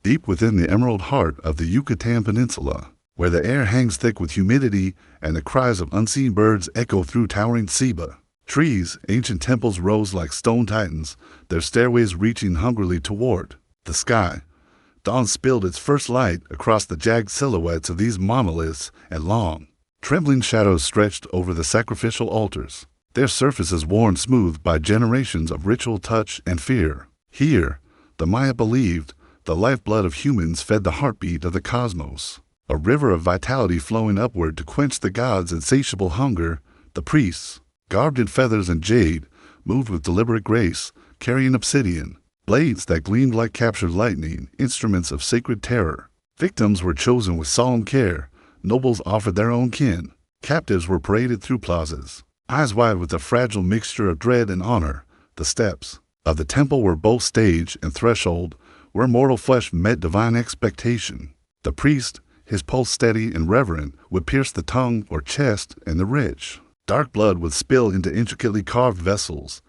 deep within the emerald heart of the Yucatan Peninsula, where the air hangs thick with humidity and the cries of unseen birds echo through towering ceiba. Trees, ancient temples rose like stone titans, their stairways reaching hungrily toward the sky. Dawn spilled its first light across the jagged silhouettes of these monoliths, and long, trembling shadows stretched over the sacrificial altars, their surfaces worn smooth by generations of ritual touch and fear. Here, the Maya believed, the lifeblood of humans fed the heartbeat of the cosmos, a river of vitality flowing upward to quench the gods' insatiable hunger. The priests, garbed in feathers and jade, moved with deliberate grace, carrying obsidian, blades that gleamed like captured lightning, instruments of sacred terror. Victims were chosen with solemn care, nobles offered their own kin, captives were paraded through plazas, eyes wide with a fragile mixture of dread and honor. The steps of the temple were both stage and threshold, where mortal flesh met divine expectation. The priest, his pulse steady and reverent, would pierce the tongue or chest, and the rich, dark blood would spill into intricately carved vessels,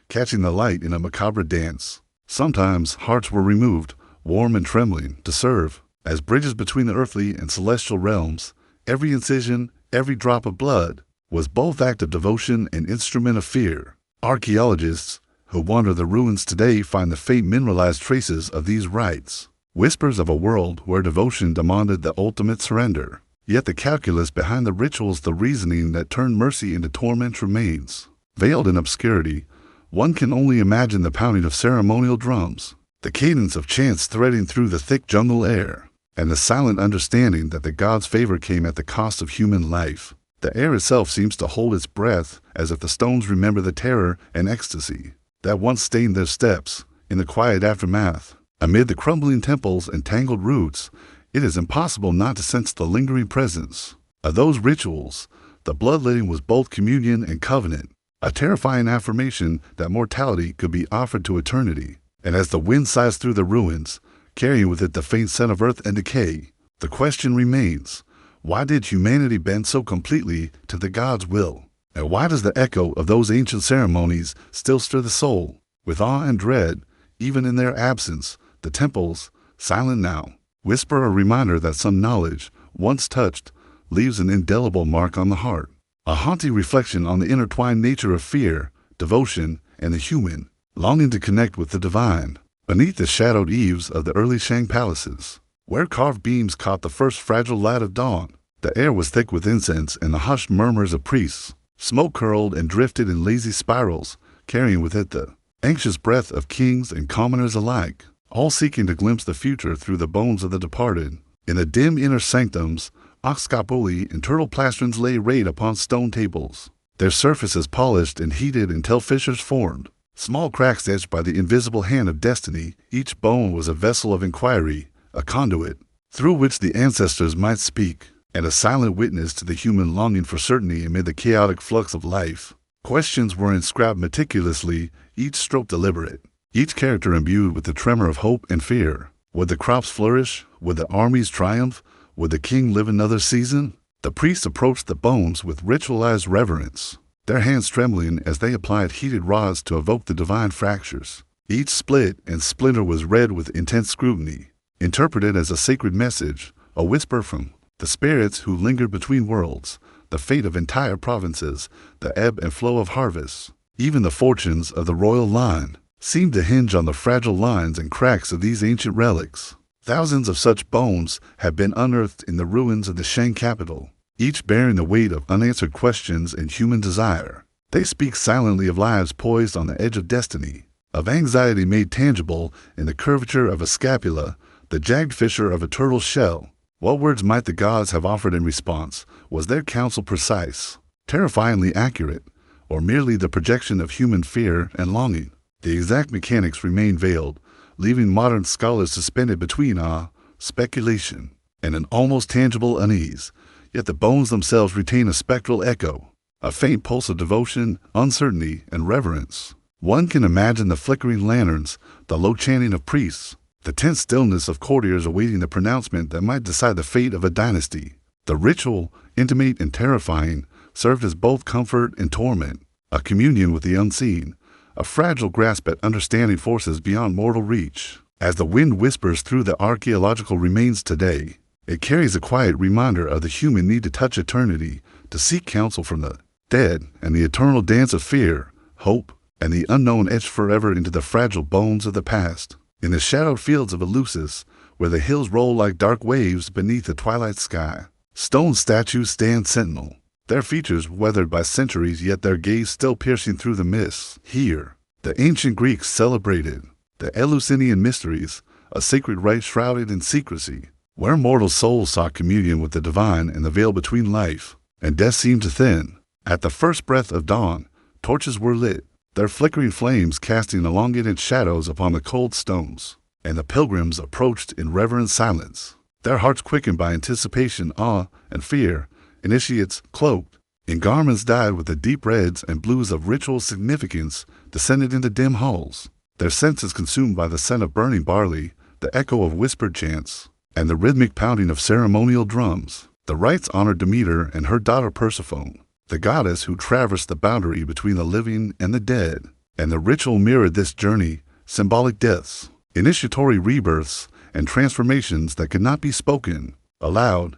catching the light in a macabre dance. Sometimes hearts were removed, warm and trembling, to serve as bridges between the earthly and celestial realms. Every incision, every drop of blood, was both act of devotion and instrument of fear. Archaeologists who wander the ruins today find the faint mineralized traces of these rites, whispers of a world where devotion demanded the ultimate surrender. Yet the calculus behind the rituals, the reasoning that turned mercy into torment, remains. Veiled in obscurity, one can only imagine the pounding of ceremonial drums, the cadence of chants threading through the thick jungle air, and the silent understanding that the gods' favor came at the cost of human life. The air itself seems to hold its breath, as if the stones remember the terror and ecstasy that once stained their steps. In the quiet aftermath, amid the crumbling temples and tangled roots, it is impossible not to sense the lingering presence of those rituals. The bloodletting was both communion and covenant, a terrifying affirmation that mortality could be offered to eternity. And as the wind sighs through the ruins, carrying with it the faint scent of earth and decay, the question remains, why did humanity bend so completely to the gods' will? And why does the echo of those ancient ceremonies still stir the soul with awe and dread, even in their absence? The temples, silent now, whisper a reminder that some knowledge, once touched, leaves an indelible mark on the heart, a haunting reflection on the intertwined nature of fear, devotion, and the human, longing to connect with the divine. Beneath the shadowed eaves of the early Shang palaces, where carved beams caught the first fragile light of dawn, the air was thick with incense and the hushed murmurs of priests. Smoke curled and drifted in lazy spirals, carrying with it the anxious breath of kings and commoners alike, all seeking to glimpse the future through the bones of the departed. In the dim inner sanctums, ox scapuli and turtle plastrons lay arrayed upon stone tables, their surfaces polished and heated until fissures formed, small cracks etched by the invisible hand of destiny. Each bone was a vessel of inquiry, a conduit through which the ancestors might speak, and a silent witness to the human longing for certainty amid the chaotic flux of life. Questions were inscribed meticulously, each stroke deliberate, each character imbued with the tremor of hope and fear. Would the crops flourish? Would the armies triumph? Would the king live another season? The priests approached the bones with ritualized reverence, their hands trembling as they applied heated rods to evoke the divine fractures. Each split and splinter was read with intense scrutiny, interpreted as a sacred message, a whisper from the spirits who lingered between worlds, the fate of entire provinces, the ebb and flow of harvests. Even the fortunes of the royal line seemed to hinge on the fragile lines and cracks of these ancient relics. Thousands of such bones have been unearthed in the ruins of the Shang capital, each bearing the weight of unanswered questions and human desire. They speak silently of lives poised on the edge of destiny, of anxiety made tangible in the curvature of a scapula, the jagged fissure of a turtle's shell. What words might the gods have offered in response? Was their counsel precise, terrifyingly accurate, or merely the projection of human fear and longing? The exact mechanics remain veiled, leaving modern scholars suspended between awe, speculation, and an almost tangible unease. Yet the bones themselves retain a spectral echo, a faint pulse of devotion, uncertainty, and reverence. One can imagine the flickering lanterns, the low chanting of priests, the tense stillness of courtiers awaiting the pronouncement that might decide the fate of a dynasty. The ritual, intimate and terrifying, served as both comfort and torment, a communion with the unseen, a fragile grasp at understanding forces beyond mortal reach. As the wind whispers through the archaeological remains today, it carries a quiet reminder of the human need to touch eternity, to seek counsel from the dead, and the eternal dance of fear, hope, and the unknown etched forever into the fragile bones of the past. In the shadowed fields of Eleusis, where the hills roll like dark waves beneath the twilight sky, stone statues stand sentinel, their features weathered by centuries, yet their gaze still piercing through the mists. Here, the ancient Greeks celebrated the Eleusinian mysteries, a sacred rite shrouded in secrecy, where mortal souls sought communion with the divine, and the veil between life and death seemed to thin. At the first breath of dawn, torches were lit, their flickering flames casting elongated shadows upon the cold stones, and the pilgrims approached in reverent silence, their hearts quickened by anticipation, awe, and fear. Initiates, cloaked in garments dyed with the deep reds and blues of ritual significance, descended into dim halls, their senses consumed by the scent of burning barley, the echo of whispered chants, and the rhythmic pounding of ceremonial drums. The rites honored Demeter and her daughter Persephone, the goddess who traversed the boundary between the living and the dead, and the ritual mirrored this journey, symbolic deaths, initiatory rebirths, and transformations that could not be spoken aloud.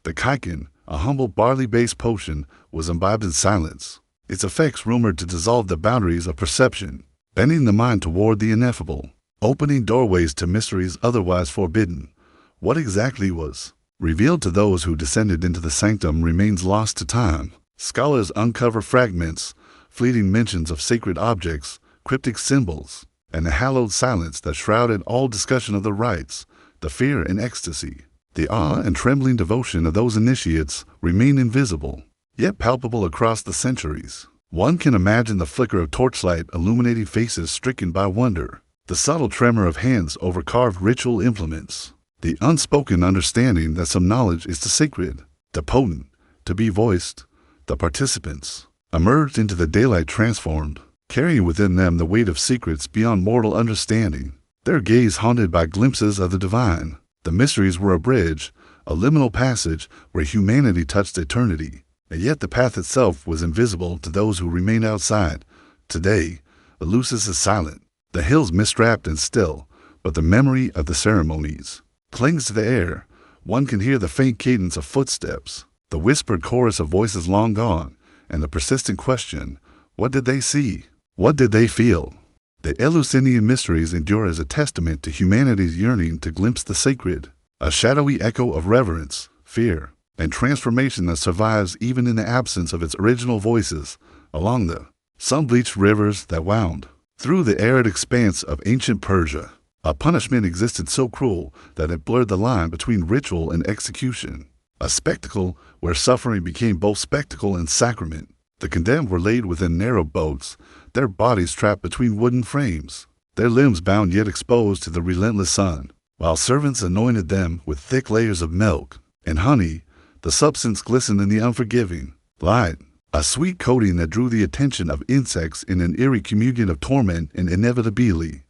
The kaiken, a humble barley-based potion, was imbibed in silence, its effects rumored to dissolve the boundaries of perception, bending the mind toward the ineffable, opening doorways to mysteries otherwise forbidden. What exactly was revealed to those who descended into the sanctum remains lost to time. Scholars uncover fragments, fleeting mentions of sacred objects, cryptic symbols, and the hallowed silence that shrouded all discussion of the rites. The fear and ecstasy, the awe and trembling devotion of those initiates remain invisible, yet palpable across the centuries. One can imagine the flicker of torchlight illuminating faces stricken by wonder, the subtle tremor of hands over carved ritual implements, the unspoken understanding that some knowledge is the sacred, the potent, to be voiced. The participants emerged into the daylight transformed, carrying within them the weight of secrets beyond mortal understanding, their gaze haunted by glimpses of the divine. The mysteries were a bridge, a liminal passage where humanity touched eternity, and yet the path itself was invisible to those who remained outside. Today, Eleusis is silent, the hills mist-wrapped and still, but the memory of the ceremonies clings to the air. One can hear the faint cadence of footsteps, the whispered chorus of voices long gone, and the persistent question, what did they see? What did they feel? The Eleusinian mysteries endure as a testament to humanity's yearning to glimpse the sacred, a shadowy echo of reverence, fear, and transformation that survives even in the absence of its original voices, along the sun-bleached rivers that wound through the arid expanse of ancient Persia. A punishment existed so cruel that it blurred the line between ritual and execution, a spectacle where suffering became both spectacle and sacrament. The condemned were laid within narrow boats, their bodies trapped between wooden frames, their limbs bound yet exposed to the relentless sun, while servants anointed them with thick layers of milk and honey. The substance glistened in the unforgiving light, a sweet coating that drew the attention of insects in an eerie communion of torment and inevitability.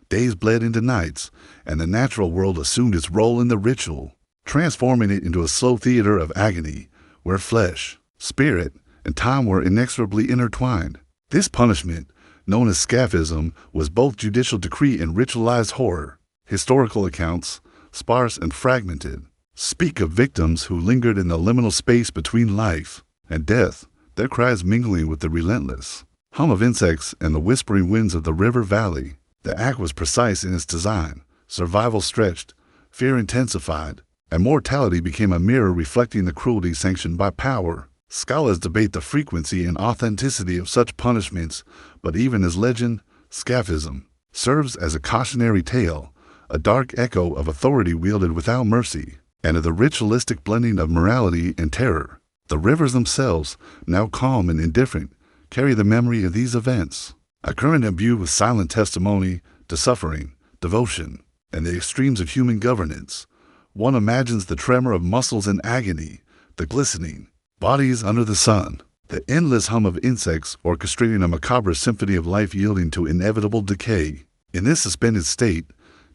Days bled into nights, and the natural world assumed its role in the ritual, transforming it into a slow theater of agony, where flesh, spirit, and time were inexorably intertwined. This punishment, known as scaphism, was both judicial decree and ritualized horror. Historical accounts, sparse and fragmented, speak of victims who lingered in the liminal space between life and death, their cries mingling with the relentless hum of insects and the whispering winds of the river valley. The act was precise in its design, survival stretched, fear intensified, and mortality became a mirror reflecting the cruelty sanctioned by power. Scholars debate the frequency and authenticity of such punishments, but even as legend, scaphism serves as a cautionary tale, a dark echo of authority wielded without mercy, and of the ritualistic blending of morality and terror. The rivers themselves, now calm and indifferent, carry the memory of these events, a current imbued with silent testimony to suffering, devotion, and the extremes of human governance. One imagines the tremor of muscles in agony, the glistening bodies under the sun, the endless hum of insects orchestrating a macabre symphony of life yielding to inevitable decay. In this suspended state,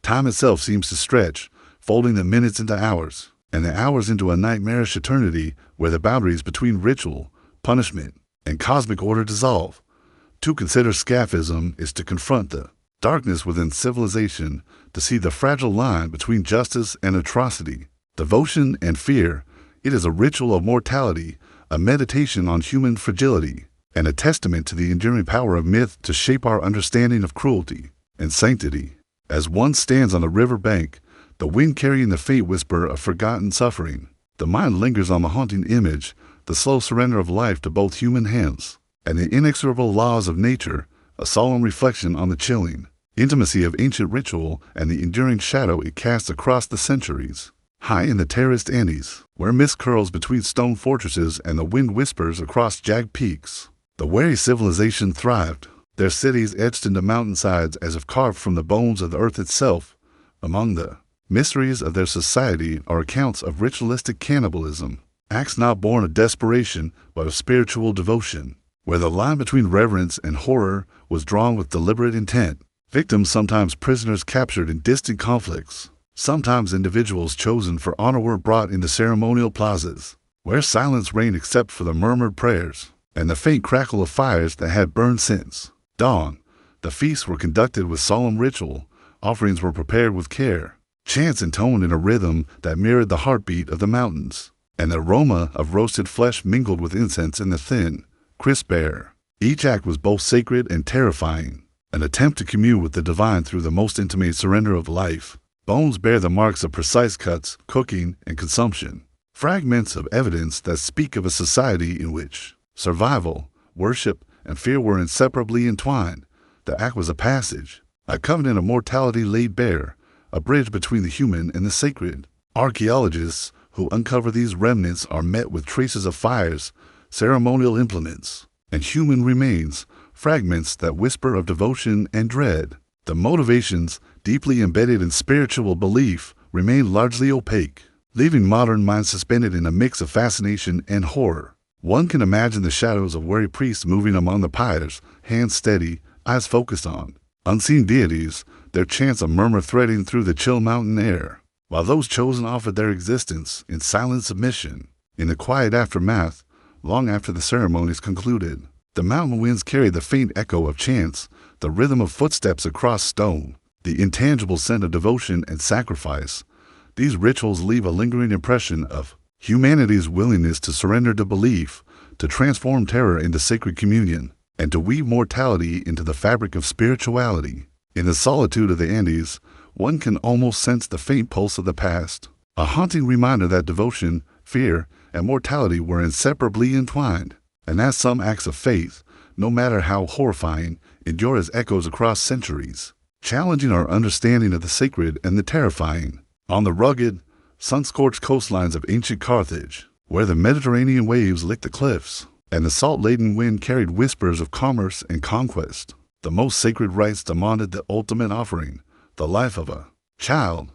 time itself seems to stretch, folding the minutes into hours, and the hours into a nightmarish eternity where the boundaries between ritual, punishment, and cosmic order dissolve. To consider scaphism is to confront the darkness within civilization, to see the fragile line between justice and atrocity, devotion and fear. It is a ritual of mortality, a meditation on human fragility, and a testament to the enduring power of myth to shape our understanding of cruelty and sanctity. As one stands on the river bank, the wind carrying the faint whisper of forgotten suffering, the mind lingers on the haunting image, the slow surrender of life to both human hands, and the inexorable laws of nature, a solemn reflection on the chilling intimacy of ancient ritual and the enduring shadow it casts across the centuries. High in the terraced Andes, where mist curls between stone fortresses and the wind whispers across jagged peaks, the wary civilization thrived, their cities etched into mountainsides as if carved from the bones of the earth itself. Among the mysteries of their society are accounts of ritualistic cannibalism, acts not born of desperation but of spiritual devotion, where the line between reverence and horror was drawn with deliberate intent. Victims sometimes prisoners captured in distant conflicts, sometimes individuals chosen for honor were brought into ceremonial plazas, where silence reigned except for the murmured prayers and the faint crackle of fires that had burned since dawn. The feasts were conducted with solemn ritual, offerings were prepared with care, chants intoned in a rhythm that mirrored the heartbeat of the mountains, and the aroma of roasted flesh mingled with incense in the thin, crisp air. Each act was both sacred and terrifying, an attempt to commune with the divine through the most intimate surrender of life. Bones bear the marks of precise cuts, cooking, and consumption, fragments of evidence that speak of a society in which survival, worship, and fear were inseparably entwined. The act was a passage, a covenant of mortality laid bare, a bridge between the human and the sacred. Archaeologists who uncover these remnants are met with traces of fires, ceremonial implements, and human remains, fragments that whisper of devotion and dread. The motivations, deeply embedded in spiritual belief, remain largely opaque, leaving modern minds suspended in a mix of fascination and horror. One can imagine the shadows of wary priests moving among the pyres, hands steady, eyes focused on unseen deities, their chants a murmur threading through the chill mountain air, while those chosen offered their existence in silent submission. In the quiet aftermath, long after the ceremonies concluded, the mountain winds carried the faint echo of chants, the rhythm of footsteps across stone, the intangible scent of devotion and sacrifice. These rituals leave a lingering impression of humanity's willingness to surrender to belief, to transform terror into sacred communion, and to weave mortality into the fabric of spirituality. In the solitude of the Andes, one can almost sense the faint pulse of the past, a haunting reminder that devotion, fear, and mortality were inseparably entwined, and that some acts of faith, no matter how horrifying, endure as echoes across centuries, challenging our understanding of the sacred and the terrifying. On the rugged, sun-scorched coastlines of ancient Carthage, where the Mediterranean waves licked the cliffs, and the salt-laden wind carried whispers of commerce and conquest, the most sacred rites demanded the ultimate offering, the life of a child.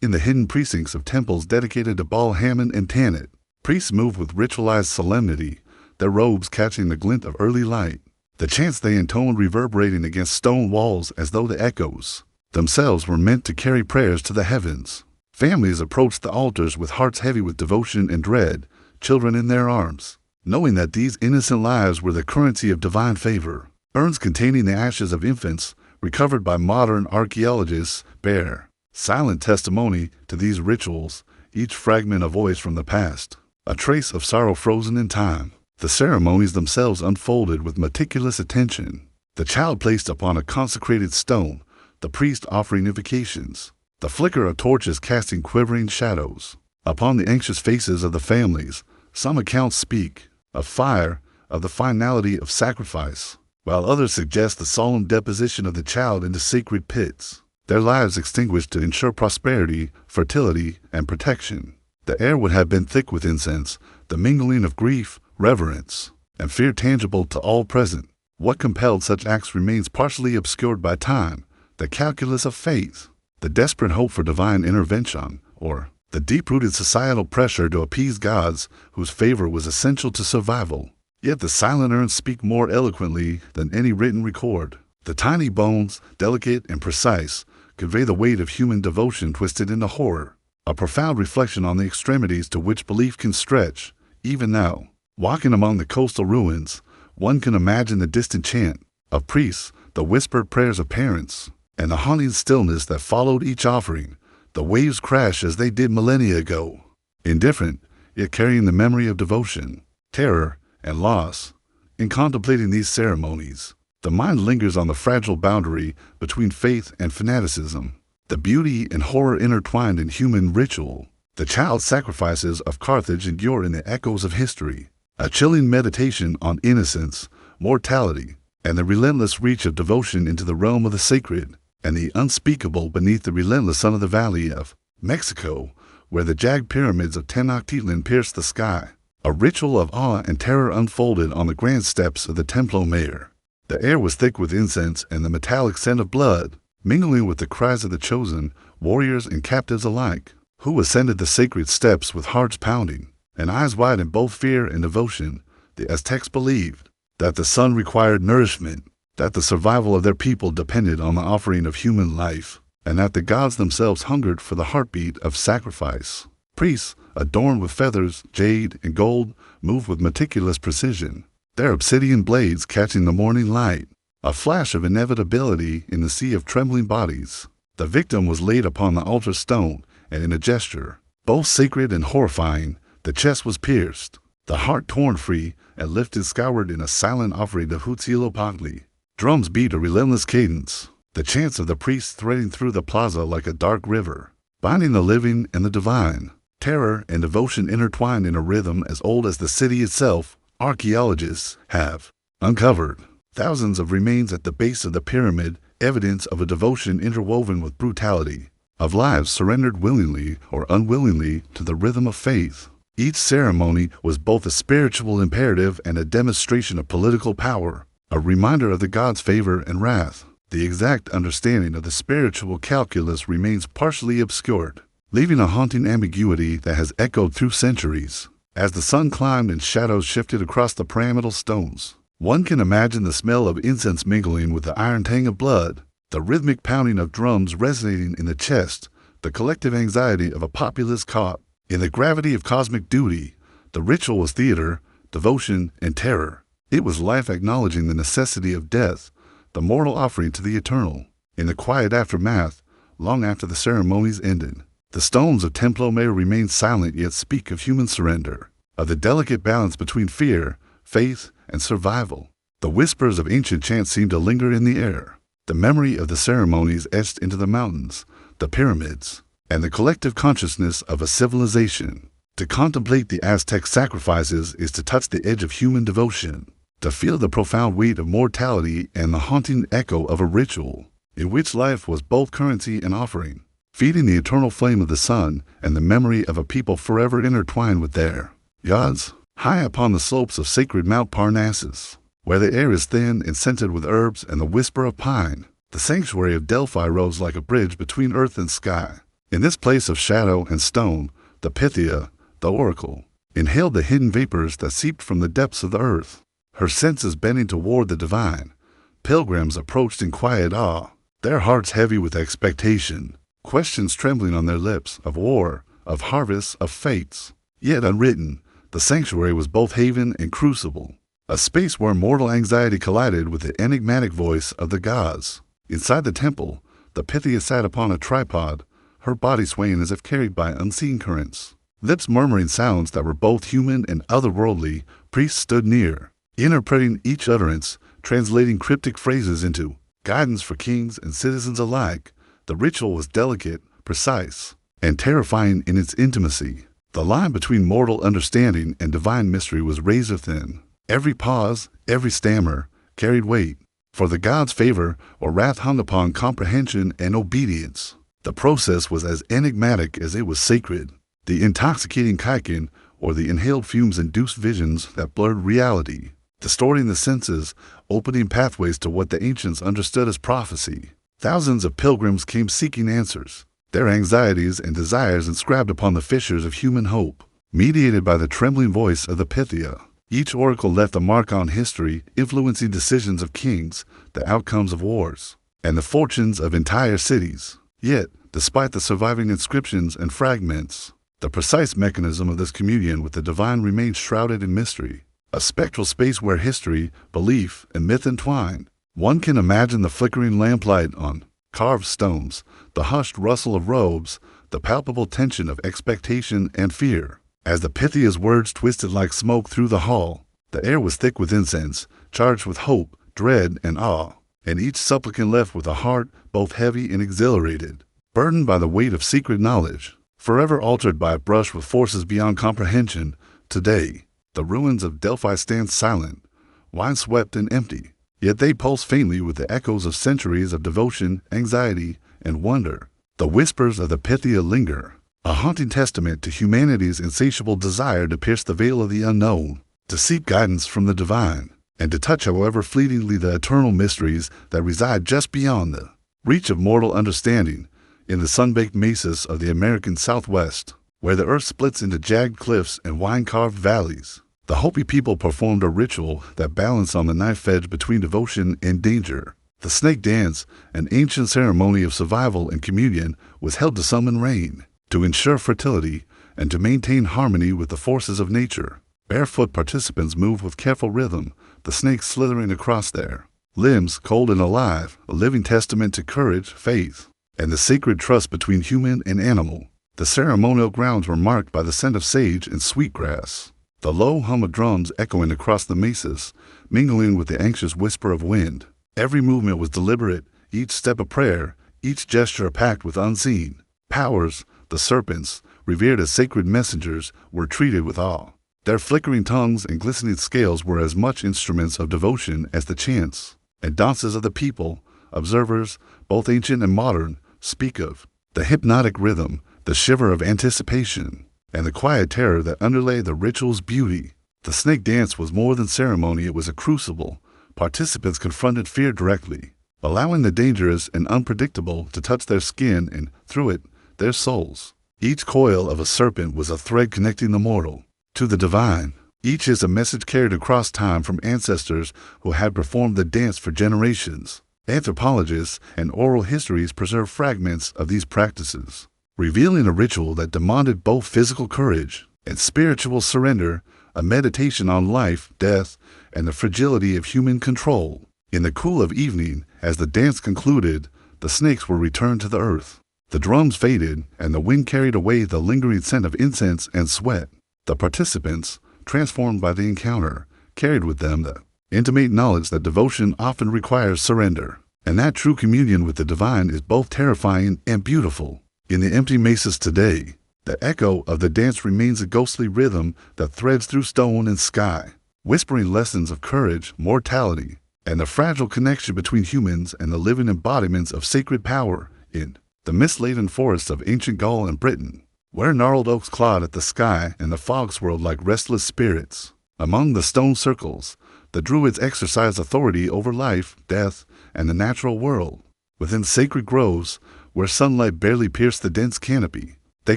In the hidden precincts of temples dedicated to Baal Hammon and Tanit, priests moved with ritualized solemnity, their robes catching the glint of early light, the chants they intoned reverberating against stone walls as though the echoes themselves were meant to carry prayers to the heavens. Families approached the altars with hearts heavy with devotion and dread, children in their arms, knowing that these innocent lives were the currency of divine favor. Urns containing the ashes of infants, recovered by modern archaeologists, bear silent testimony to these rituals, each fragment a voice from the past, a trace of sorrow frozen in time. The ceremonies themselves unfolded with meticulous attention, the child placed upon a consecrated stone, the priest offering invocations, the flicker of torches casting quivering shadows upon the anxious faces of the families. Some accounts speak of fire, of the finality of sacrifice, while others suggest the solemn deposition of the child into sacred pits, their lives extinguished to ensure prosperity, fertility, and protection. The air would have been thick with incense, the mingling of grief, reverence, and fear tangible to all present. What compelled such acts remains partially obscured by time, the calculus of faith, the desperate hope for divine intervention, or the deep-rooted societal pressure to appease gods whose favor was essential to survival. Yet the silent urns speak more eloquently than any written record. The tiny bones, delicate and precise, convey the weight of human devotion twisted into horror, a profound reflection on the extremities to which belief can stretch. Even now, walking among the coastal ruins, one can imagine the distant chant of priests, the whispered prayers of parents, and the haunting stillness that followed each offering. The waves crash as they did millennia ago, indifferent, yet carrying the memory of devotion, terror, and loss. In contemplating these ceremonies, the mind lingers on the fragile boundary between faith and fanaticism, the beauty and horror intertwined in human ritual. The child sacrifices of Carthage endure in the echoes of history, a chilling meditation on innocence, mortality, and the relentless reach of devotion into the realm of the sacred, and the unspeakable beneath the relentless sun of the valley of Mexico, where the jagged pyramids of Tenochtitlan pierced the sky. A ritual of awe and terror unfolded on the grand steps of the Templo Mayor. The air was thick with incense and the metallic scent of blood, mingling with the cries of the chosen, warriors and captives alike, who ascended the sacred steps with hearts pounding and eyes wide in both fear and devotion. The Aztecs believed that the sun required nourishment, that the survival of their people depended on the offering of human life, and that the gods themselves hungered for the heartbeat of sacrifice. Priests, adorned with feathers, jade, and gold, moved with meticulous precision, their obsidian blades catching the morning light, a flash of inevitability in the sea of trembling bodies. The victim was laid upon the altar stone, and in a gesture, both sacred and horrifying, the chest was pierced, the heart torn free, and lifted skyward in a silent offering of Huitzilopochtli. Drums beat a relentless cadence, the chants of the priests threading through the plaza like a dark river, binding the living and the divine. Terror and devotion intertwined in a rhythm as old as the city itself. Archaeologists have uncovered thousands of remains at the base of the pyramid, evidence of a devotion interwoven with brutality, of lives surrendered willingly or unwillingly to the rhythm of faith. Each ceremony was both a spiritual imperative and a demonstration of political power, a reminder of the gods' favor and wrath. The exact understanding of the spiritual calculus remains partially obscured, leaving a haunting ambiguity that has echoed through centuries. As the sun climbed and shadows shifted across the pyramidal stones, one can imagine the smell of incense mingling with the iron tang of blood, the rhythmic pounding of drums resonating in the chest, the collective anxiety of a populace caught in the gravity of cosmic duty. The ritual was theater, devotion, and terror. It was life acknowledging the necessity of death, the mortal offering to the eternal. In the quiet aftermath, long after the ceremonies ended, the stones of Templo Mayor remain silent yet speak of human surrender, of the delicate balance between fear, faith, and survival. The whispers of ancient chants seem to linger in the air, the memory of the ceremonies etched into the mountains, the pyramids, and the collective consciousness of a civilization. To contemplate the Aztec sacrifices is to touch the edge of human devotion, to feel the profound weight of mortality and the haunting echo of a ritual in which life was both currency and offering, feeding the eternal flame of the sun and the memory of a people forever intertwined with their gods. High upon the slopes of sacred Mount Parnassus, where the air is thin and scented with herbs and the whisper of pine, the sanctuary of Delphi rose like a bridge between earth and sky. In this place of shadow and stone, the Pythia, the oracle, inhaled the hidden vapors that seeped from the depths of the earth. Her senses bending toward the divine, pilgrims approached in quiet awe, their hearts heavy with expectation, questions trembling on their lips of war, of harvests, of fates. Yet unwritten, the sanctuary was both haven and crucible, a space where mortal anxiety collided with the enigmatic voice of the gods. Inside the temple, the Pythia sat upon a tripod, her body swaying as if carried by unseen currents. Lips murmuring sounds that were both human and otherworldly, priests stood near, interpreting each utterance, translating cryptic phrases into guidance for kings and citizens alike. The ritual was delicate, precise, and terrifying in its intimacy. The line between mortal understanding and divine mystery was razor thin. Every pause, every stammer, carried weight, for the gods' favor or wrath hung upon comprehension and obedience. The process was as enigmatic as it was sacred. The intoxicating chitin, or the inhaled fumes, induced visions that blurred reality, distorting the senses, opening pathways to what the ancients understood as prophecy. Thousands of pilgrims came seeking answers, their anxieties and desires inscribed upon the fissures of human hope, mediated by the trembling voice of the Pythia. Each oracle left a mark on history, influencing decisions of kings, the outcomes of wars, and the fortunes of entire cities. Yet, despite the surviving inscriptions and fragments, the precise mechanism of this communion with the divine remained shrouded in mystery, a spectral space where history, belief, and myth entwine. One can imagine the flickering lamplight on carved stones, the hushed rustle of robes, the palpable tension of expectation and fear. As the Pythia's words twisted like smoke through the hall, the air was thick with incense, charged with hope, dread, and awe, and each supplicant left with a heart both heavy and exhilarated, burdened by the weight of secret knowledge, forever altered by a brush with forces beyond comprehension. Today, the ruins of Delphi stand silent, wine-swept and empty, yet they pulse faintly with the echoes of centuries of devotion, anxiety, and wonder. The whispers of the Pythia linger, a haunting testament to humanity's insatiable desire to pierce the veil of the unknown, to seek guidance from the divine, and to touch however fleetingly the eternal mysteries that reside just beyond the reach of mortal understanding. In the sun-baked mesas of the American Southwest, where the earth splits into jagged cliffs and wine-carved valleys, the Hopi people performed a ritual that balanced on the knife edge between devotion and danger. The snake dance, an ancient ceremony of survival and communion, was held to summon rain, to ensure fertility, and to maintain harmony with the forces of nature. Barefoot participants moved with careful rhythm, the snakes slithering across their limbs, cold and alive, a living testament to courage, faith, and the sacred trust between human and animal. The ceremonial grounds were marked by the scent of sage and sweetgrass, the low hum of drums echoing across the mesas, mingling with the anxious whisper of wind. Every movement was deliberate, each step a prayer, each gesture packed with unseen powers. The serpents, revered as sacred messengers, were treated with awe. Their flickering tongues and glistening scales were as much instruments of devotion as the chants and dances of the people. Observers, both ancient and modern, speak of the hypnotic rhythm, the shiver of anticipation, and the quiet terror that underlay the ritual's beauty. The snake dance was more than ceremony, it was a crucible. Participants confronted fear directly, allowing the dangerous and unpredictable to touch their skin and, through it, their souls. Each coil of a serpent was a thread connecting the mortal to the divine. Each is a message carried across time from ancestors who had performed the dance for generations. Anthropologists and oral histories preserve fragments of these practices, revealing a ritual that demanded both physical courage and spiritual surrender, a meditation on life, death, and the fragility of human control. In the cool of evening, as the dance concluded, the snakes were returned to the earth. The drums faded, and the wind carried away the lingering scent of incense and sweat. The participants, transformed by the encounter, carried with them the intimate knowledge that devotion often requires surrender, and that true communion with the divine is both terrifying and beautiful. In the empty mesas today, the echo of the dance remains a ghostly rhythm that threads through stone and sky, whispering lessons of courage, mortality, and the fragile connection between humans and the living embodiments of sacred power. In the mist-laden forests of ancient Gaul and Britain, where gnarled oaks clawed at the sky and the fog swirled like restless spirits, among the stone circles, the Druids exercised authority over life, death, and the natural world. Within sacred groves, where sunlight barely pierced the dense canopy, they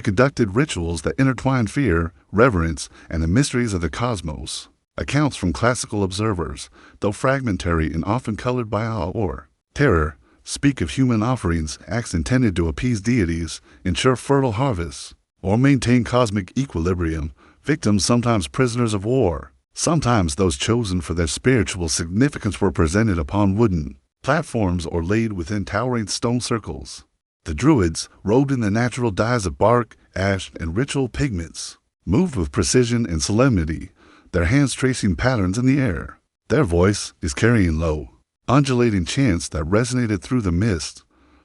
conducted rituals that intertwined fear, reverence, and the mysteries of the cosmos. Accounts from classical observers, though fragmentary and often colored by awe or terror, speak of human offerings, acts intended to appease deities, ensure fertile harvests, or maintain cosmic equilibrium. Victims, sometimes prisoners of war, sometimes those chosen for their spiritual significance, were presented upon wooden platforms or laid within towering stone circles. The Druids, robed in the natural dyes of bark, ash, and ritual pigments, moved with precision and solemnity, their hands tracing patterns in the air. Their voice is carrying low, undulating chants that resonated through the mist.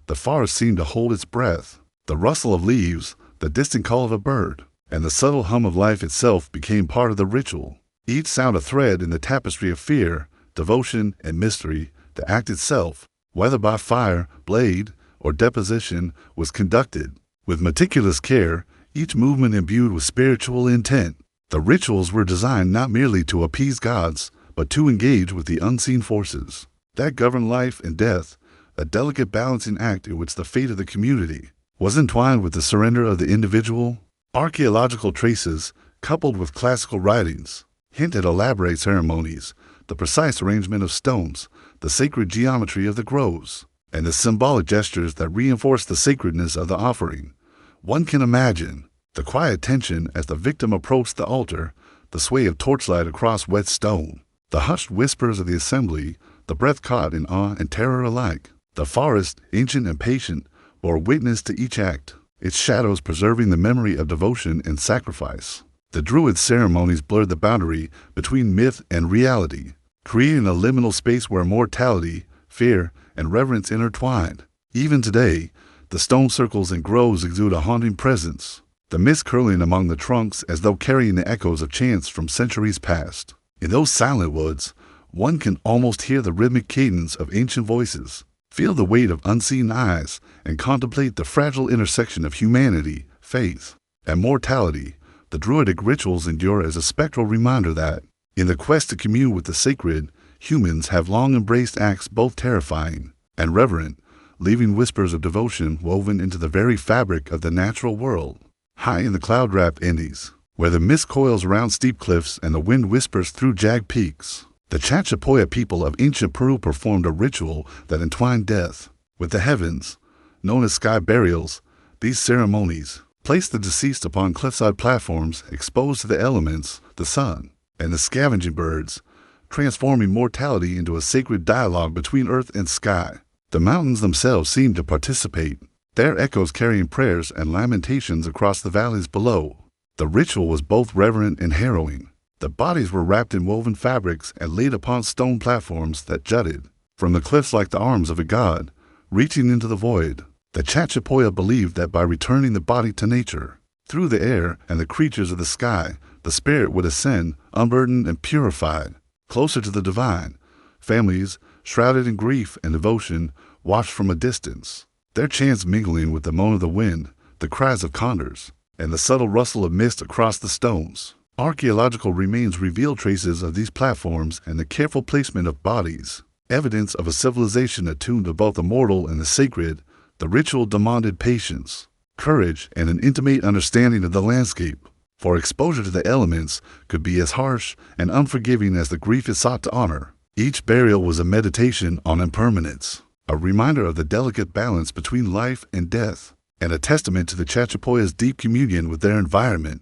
The forest seemed to hold its breath. The rustle of leaves, the distant call of a bird, and the subtle hum of life itself became part of the ritual. Each sound a thread in the tapestry of fear, devotion, and mystery. The act itself, whether by fire, blade, or deposition, was conducted with meticulous care, each movement imbued with spiritual intent. The rituals were designed not merely to appease gods, but to engage with the unseen forces that govern life and death, a delicate balancing act in which the fate of the community was entwined with the surrender of the individual. Archaeological traces, coupled with classical writings, hint at elaborate ceremonies, the precise arrangement of stones, the sacred geometry of the groves, and the symbolic gestures that reinforce the sacredness of the offering. One can imagine the quiet tension as the victim approached the altar, the sway of torchlight across wet stone, the hushed whispers of the assembly, the breath caught in awe and terror alike. The forest, ancient and patient, bore witness to each act, its shadows preserving the memory of devotion and sacrifice. The Druid ceremonies blurred the boundary between myth and reality, creating a liminal space where mortality, fear, and reverence intertwined. Even today, the stone circles and groves exude a haunting presence, the mist curling among the trunks as though carrying the echoes of chants from centuries past. In those silent woods, one can almost hear the rhythmic cadence of ancient voices, feel the weight of unseen eyes, and contemplate the fragile intersection of humanity, faith, and mortality. The Druidic rituals endure as a spectral reminder that, in the quest to commune with the sacred, humans have long embraced acts both terrifying and reverent, leaving whispers of devotion woven into the very fabric of the natural world. High in the cloud-wrapped Andes, where the mist coils around steep cliffs and the wind whispers through jagged peaks, the Chachapoya people of ancient Peru performed a ritual that entwined death with the heavens. Known as sky burials, these ceremonies placed the deceased upon cliffside platforms exposed to the elements, the sun, and the scavenging birds, transforming mortality into a sacred dialogue between earth and sky. The mountains themselves seemed to participate, their echoes carrying prayers and lamentations across the valleys below. The ritual was both reverent and harrowing. The bodies were wrapped in woven fabrics and laid upon stone platforms that jutted from the cliffs like the arms of a god, reaching into the void. The Chachapoya believed that by returning the body to nature, through the air and the creatures of the sky, the spirit would ascend, unburdened and purified, closer to the divine. Families, shrouded in grief and devotion, watched from a distance, their chants mingling with the moan of the wind, the cries of condors, and the subtle rustle of mist across the stones. Archaeological remains reveal traces of these platforms and the careful placement of bodies, evidence of a civilization attuned to both the mortal and the sacred. The ritual demanded patience, courage, and an intimate understanding of the landscape, for exposure to the elements could be as harsh and unforgiving as the grief it sought to honor. Each burial was a meditation on impermanence, a reminder of the delicate balance between life and death, and a testament to the Chachapoya's deep communion with their environment.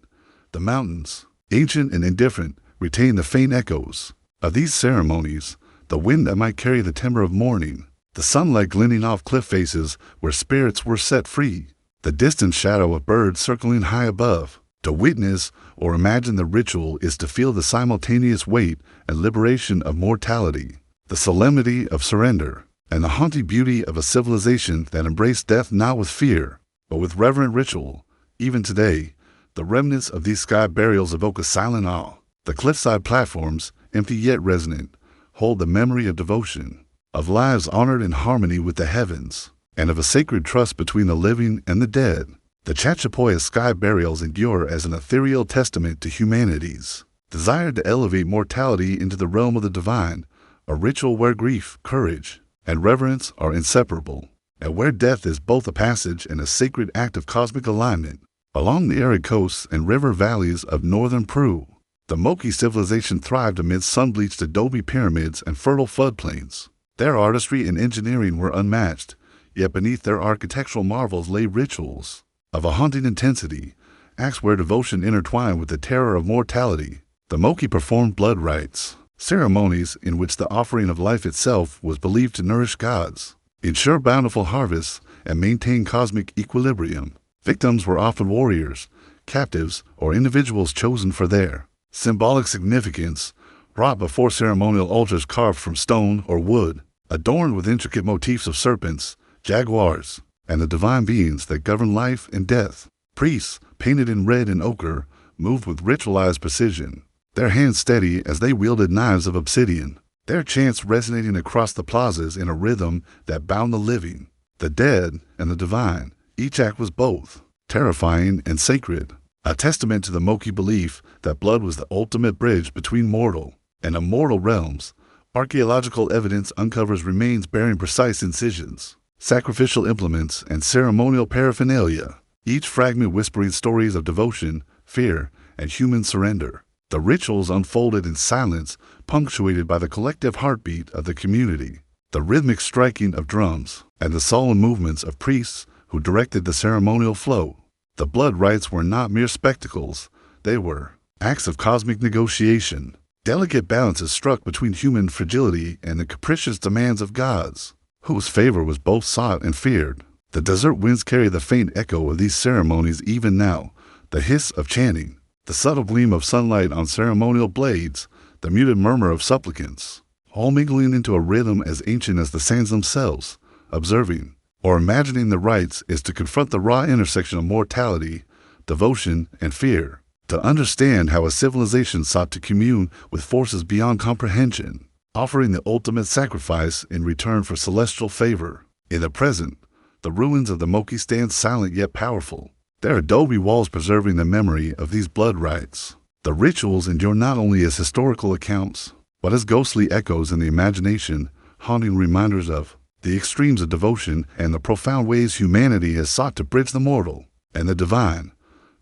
The mountains, ancient and indifferent, retain the faint echoes of these ceremonies, the wind that might carry the timbre of mourning, the sunlight glinting off cliff faces where spirits were set free, the distant shadow of birds circling high above. To witness or imagine the ritual is to feel the simultaneous weight and liberation of mortality, the solemnity of surrender, and the haunting beauty of a civilization that embraced death not with fear, but with reverent ritual. Even today, the remnants of these sky burials evoke a silent awe. The cliffside platforms, empty yet resonant, hold the memory of devotion, of lives honored in harmony with the heavens, and of a sacred trust between the living and the dead. The Chachapoya sky burials endure as an ethereal testament to humanity's desire to elevate mortality into the realm of the divine, a ritual where grief, courage, and reverence are inseparable, and where death is both a passage and a sacred act of cosmic alignment. Along the arid coasts and river valleys of northern Peru, the Moqui civilization thrived amid sun-bleached adobe pyramids and fertile floodplains. Their artistry and engineering were unmatched, yet beneath their architectural marvels lay rituals of a haunting intensity, acts where devotion intertwined with the terror of mortality. The Moqui performed blood rites, ceremonies in which the offering of life itself was believed to nourish gods, ensure bountiful harvests, and maintain cosmic equilibrium. Victims were often warriors, captives, or individuals chosen for their symbolic significance, brought before ceremonial altars carved from stone or wood, adorned with intricate motifs of serpents, jaguars, and the divine beings that govern life and death. Priests, painted in red and ochre, moved with ritualized precision, their hands steady as they wielded knives of obsidian, their chants resonating across the plazas in a rhythm that bound the living, the dead, and the divine. Each act was both terrifying and sacred, a testament to the Moqui belief that blood was the ultimate bridge between mortal and immortal realms. Archaeological evidence uncovers remains bearing precise incisions, sacrificial implements, and ceremonial paraphernalia, each fragment whispering stories of devotion, fear, and human surrender. The rituals unfolded in silence, punctuated by the collective heartbeat of the community, the rhythmic striking of drums, and the solemn movements of priests who directed the ceremonial flow. The blood rites were not mere spectacles, they were acts of cosmic negotiation, delicate balances struck between human fragility and the capricious demands of gods. whose favor was both sought and feared. The desert winds carry the faint echo of these ceremonies even now, the hiss of chanting, the subtle gleam of sunlight on ceremonial blades, the muted murmur of supplicants, all mingling into a rhythm as ancient as the sands themselves. Observing or imagining the rites is to confront the raw intersection of mortality, devotion, and fear, to understand how a civilization sought to commune with forces beyond comprehension, offering the ultimate sacrifice in return for celestial favor. In the present, the ruins of the Moki stand silent yet powerful, their adobe walls preserving the memory of these blood rites. The rituals endure not only as historical accounts, but as ghostly echoes in the imagination, haunting reminders of the extremes of devotion and the profound ways humanity has sought to bridge the mortal and the divine.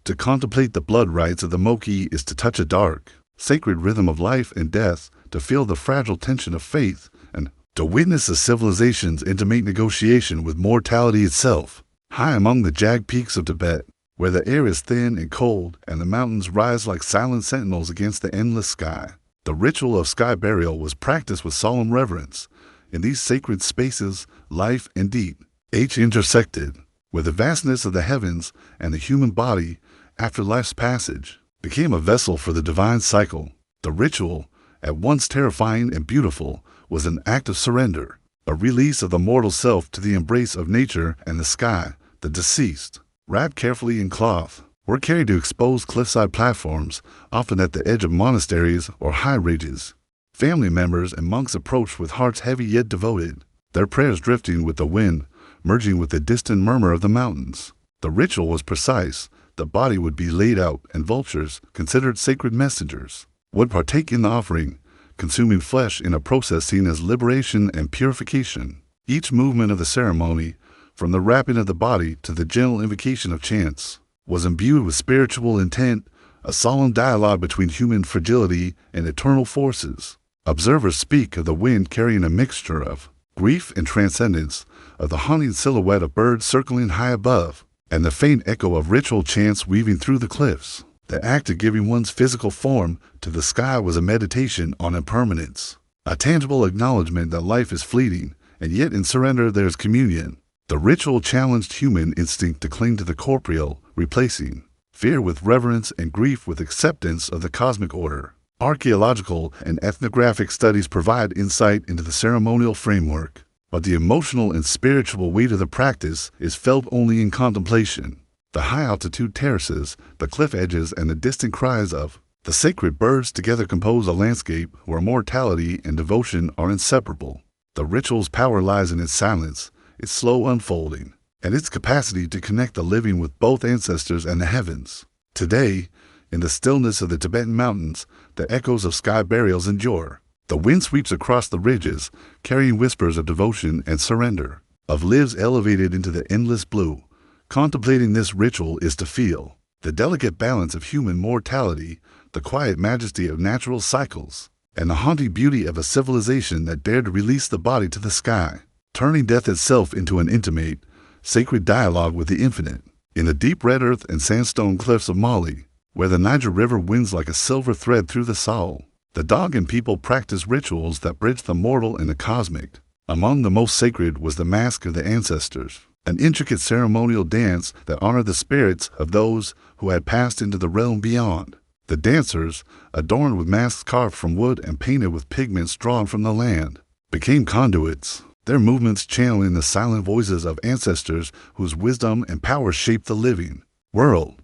To contemplate the blood rites of the Moki is to touch a dark, sacred rhythm of life and death, to feel the fragile tension of faith, and to witness a civilization's intimate negotiation with mortality itself. High among the jagged peaks of Tibet, where the air is thin and cold and the mountains rise like silent sentinels against the endless sky, the ritual of sky burial was practiced with solemn reverence. In these sacred spaces, life and deep, age intersected, where the vastness of the heavens and the human body, after life's passage, became a vessel for the divine cycle. The ritual, at once terrifying and beautiful, was an act of surrender, a release of the mortal self to the embrace of nature and the sky. The deceased, wrapped carefully in cloth, were carried to exposed cliffside platforms, often at the edge of monasteries or high ridges. Family members and monks approached with hearts heavy yet devoted, their prayers drifting with the wind, merging with the distant murmur of the mountains. The ritual was precise. The body would be laid out, and vultures, considered sacred messengers, would partake in the offering, consuming flesh in a process seen as liberation and purification. Each movement of the ceremony, from the wrapping of the body to the gentle invocation of chants, was imbued with spiritual intent, a solemn dialogue between human fragility and eternal forces. Observers speak of the wind carrying a mixture of grief and transcendence, of the haunting silhouette of birds circling high above, and the faint echo of ritual chants weaving through the cliffs. The act of giving one's physical form to the sky was a meditation on impermanence, a tangible acknowledgement that life is fleeting, and yet in surrender there is communion. The ritual challenged human instinct to cling to the corporeal, replacing fear with reverence and grief with acceptance of the cosmic order. Archaeological and ethnographic studies provide insight into the ceremonial framework, but the emotional and spiritual weight of the practice is felt only in contemplation. The high-altitude terraces, the cliff edges, and the distant cries of the sacred birds together compose a landscape where mortality and devotion are inseparable. The ritual's power lies in its silence, its slow unfolding, and its capacity to connect the living with both ancestors and the heavens. Today, in the stillness of the Tibetan mountains, the echoes of sky burials endure. The wind sweeps across the ridges, carrying whispers of devotion and surrender, of lives elevated into the endless blue. Contemplating this ritual is to feel the delicate balance of human mortality, the quiet majesty of natural cycles, and the haunting beauty of a civilization that dared to release the body to the sky, turning death itself into an intimate, sacred dialogue with the infinite. In the deep red earth and sandstone cliffs of Mali, where the Niger River winds like a silver thread through the soul, the Dogon people practiced rituals that bridged the mortal and the cosmic. Among the most sacred was the Mask of the Ancestors, an intricate ceremonial dance that honored the spirits of those who had passed into the realm beyond. The dancers, adorned with masks carved from wood and painted with pigments drawn from the land, became conduits, their movements channeling the silent voices of ancestors whose wisdom and power shaped the living world.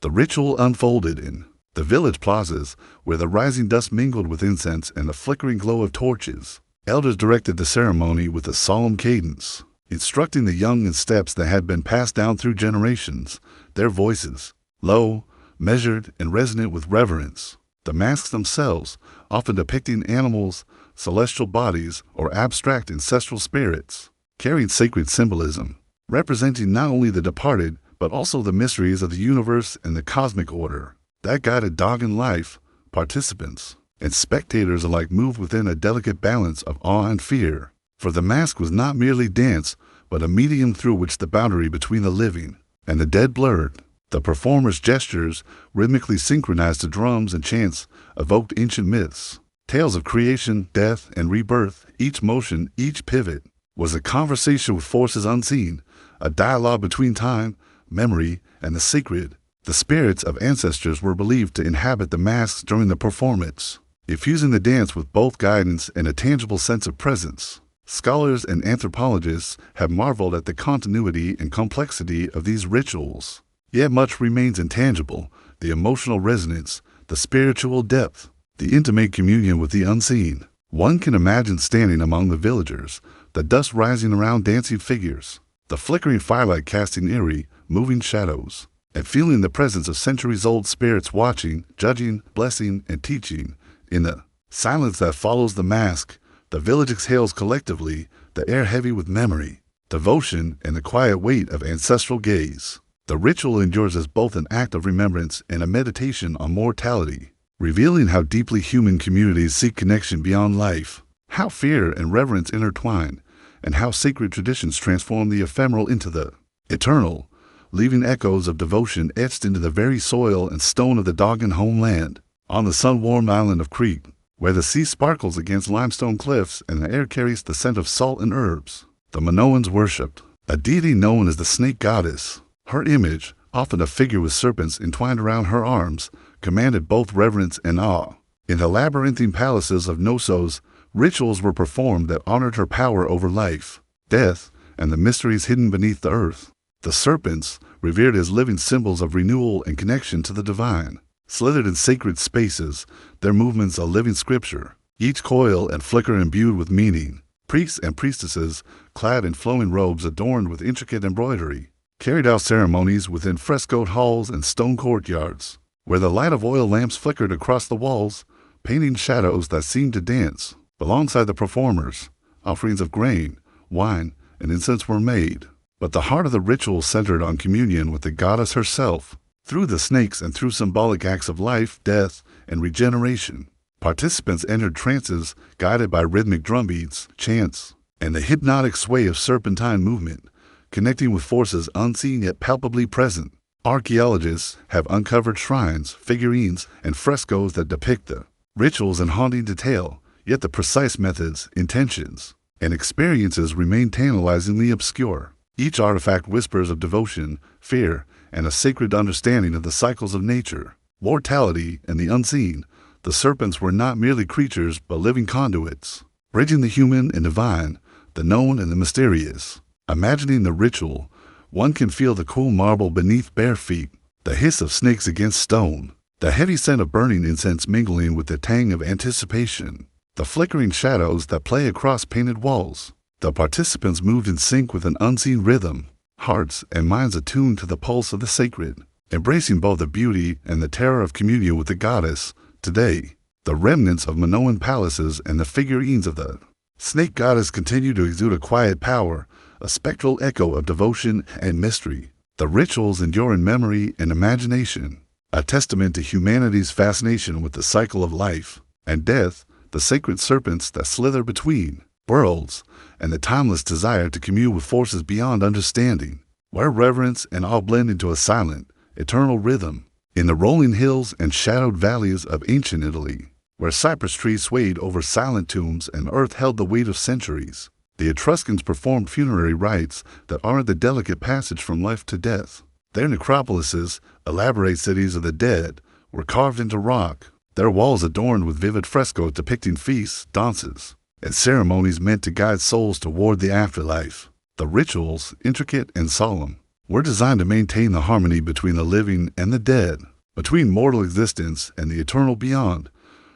The ritual unfolded in the village plazas, where the rising dust mingled with incense and the flickering glow of torches. Elders directed the ceremony with a solemn cadence, instructing the young in steps that had been passed down through generations, their voices low, measured, and resonant with reverence. The masks themselves, often depicting animals, celestial bodies, or abstract ancestral spirits, carried sacred symbolism, representing not only the departed, but also the mysteries of the universe and the cosmic order that guided Dogon life. Participants and spectators alike moved within a delicate balance of awe and fear, for the mask was not merely dance, but a medium through which the boundary between the living and the dead blurred. The performers' gestures, rhythmically synchronized to drums and chants, evoked ancient myths, tales of creation, death, and rebirth. Each motion, each pivot, was a conversation with forces unseen, a dialogue between time, memory, and the sacred. The spirits of ancestors were believed to inhabit the masks during the performance, infusing the dance with both guidance and a tangible sense of presence. Scholars and anthropologists have marveled at the continuity and complexity of these rituals. Yet much remains intangible: the emotional resonance, the spiritual depth, the intimate communion with the unseen. One can imagine standing among the villagers, the dust rising around dancing figures, the flickering firelight casting eerie, moving shadows, and feeling the presence of centuries-old spirits watching, judging, blessing, and teaching. In the silence that follows the mask, the village exhales collectively, the air heavy with memory, devotion, and the quiet weight of ancestral gaze. The ritual endures as both an act of remembrance and a meditation on mortality, revealing how deeply human communities seek connection beyond life, how fear and reverence intertwine, and how sacred traditions transform the ephemeral into the eternal, leaving echoes of devotion etched into the very soil and stone of the Doggin homeland. On the sun-warmed island of Crete, where the sea sparkles against limestone cliffs and the air carries the scent of salt and herbs, the Minoans worshipped a deity known as the snake goddess. Her image, often a figure with serpents entwined around her arms, commanded both reverence and awe. In the labyrinthine palaces of Knossos, rituals were performed that honored her power over life, death, and the mysteries hidden beneath the earth. The serpents, revered as living symbols of renewal and connection to the divine, slithered in sacred spaces, their movements a living scripture, each coil and flicker imbued with meaning. Priests and priestesses, clad in flowing robes adorned with intricate embroidery, carried out ceremonies within frescoed halls and stone courtyards, where the light of oil lamps flickered across the walls, painting shadows that seemed to dance. Alongside the performers, offerings of grain, wine, and incense were made, but the heart of the ritual centered on communion with the goddess herself. Through the snakes and through symbolic acts of life, death, and regeneration, participants entered trances guided by rhythmic drumbeats, chants, and the hypnotic sway of serpentine movement, connecting with forces unseen yet palpably present. Archaeologists have uncovered shrines, figurines, and frescoes that depict the rituals in haunting detail, yet the precise methods, intentions, and experiences remain tantalizingly obscure. Each artifact whispers of devotion, fear, and a sacred understanding of the cycles of nature, mortality, and the unseen. The serpents were not merely creatures but living conduits, bridging the human and divine, the known and the mysterious. Imagining the ritual, one can feel the cool marble beneath bare feet, the hiss of snakes against stone, the heavy scent of burning incense mingling with the tang of anticipation, the flickering shadows that play across painted walls. The participants moved in sync with an unseen rhythm, hearts and minds attuned to the pulse of the sacred, embracing both the beauty and the terror of communion with the goddess. Today, the remnants of Minoan palaces and the figurines of the snake goddess continue to exude a quiet power, a spectral echo of devotion and mystery. The rituals endure in memory and imagination, a testament to humanity's fascination with the cycle of life and death, the sacred serpents that slither between worlds, and the timeless desire to commune with forces beyond understanding, where reverence and awe blend into a silent, eternal rhythm. In the rolling hills and shadowed valleys of ancient Italy, where cypress trees swayed over silent tombs and earth held the weight of centuries, the Etruscans performed funerary rites that honored the delicate passage from life to death. Their necropolises, elaborate cities of the dead, were carved into rock, their walls adorned with vivid frescoes depicting feasts, dances, and ceremonies meant to guide souls toward the afterlife. The rituals, intricate and solemn, were designed to maintain the harmony between the living and the dead, between mortal existence and the eternal beyond.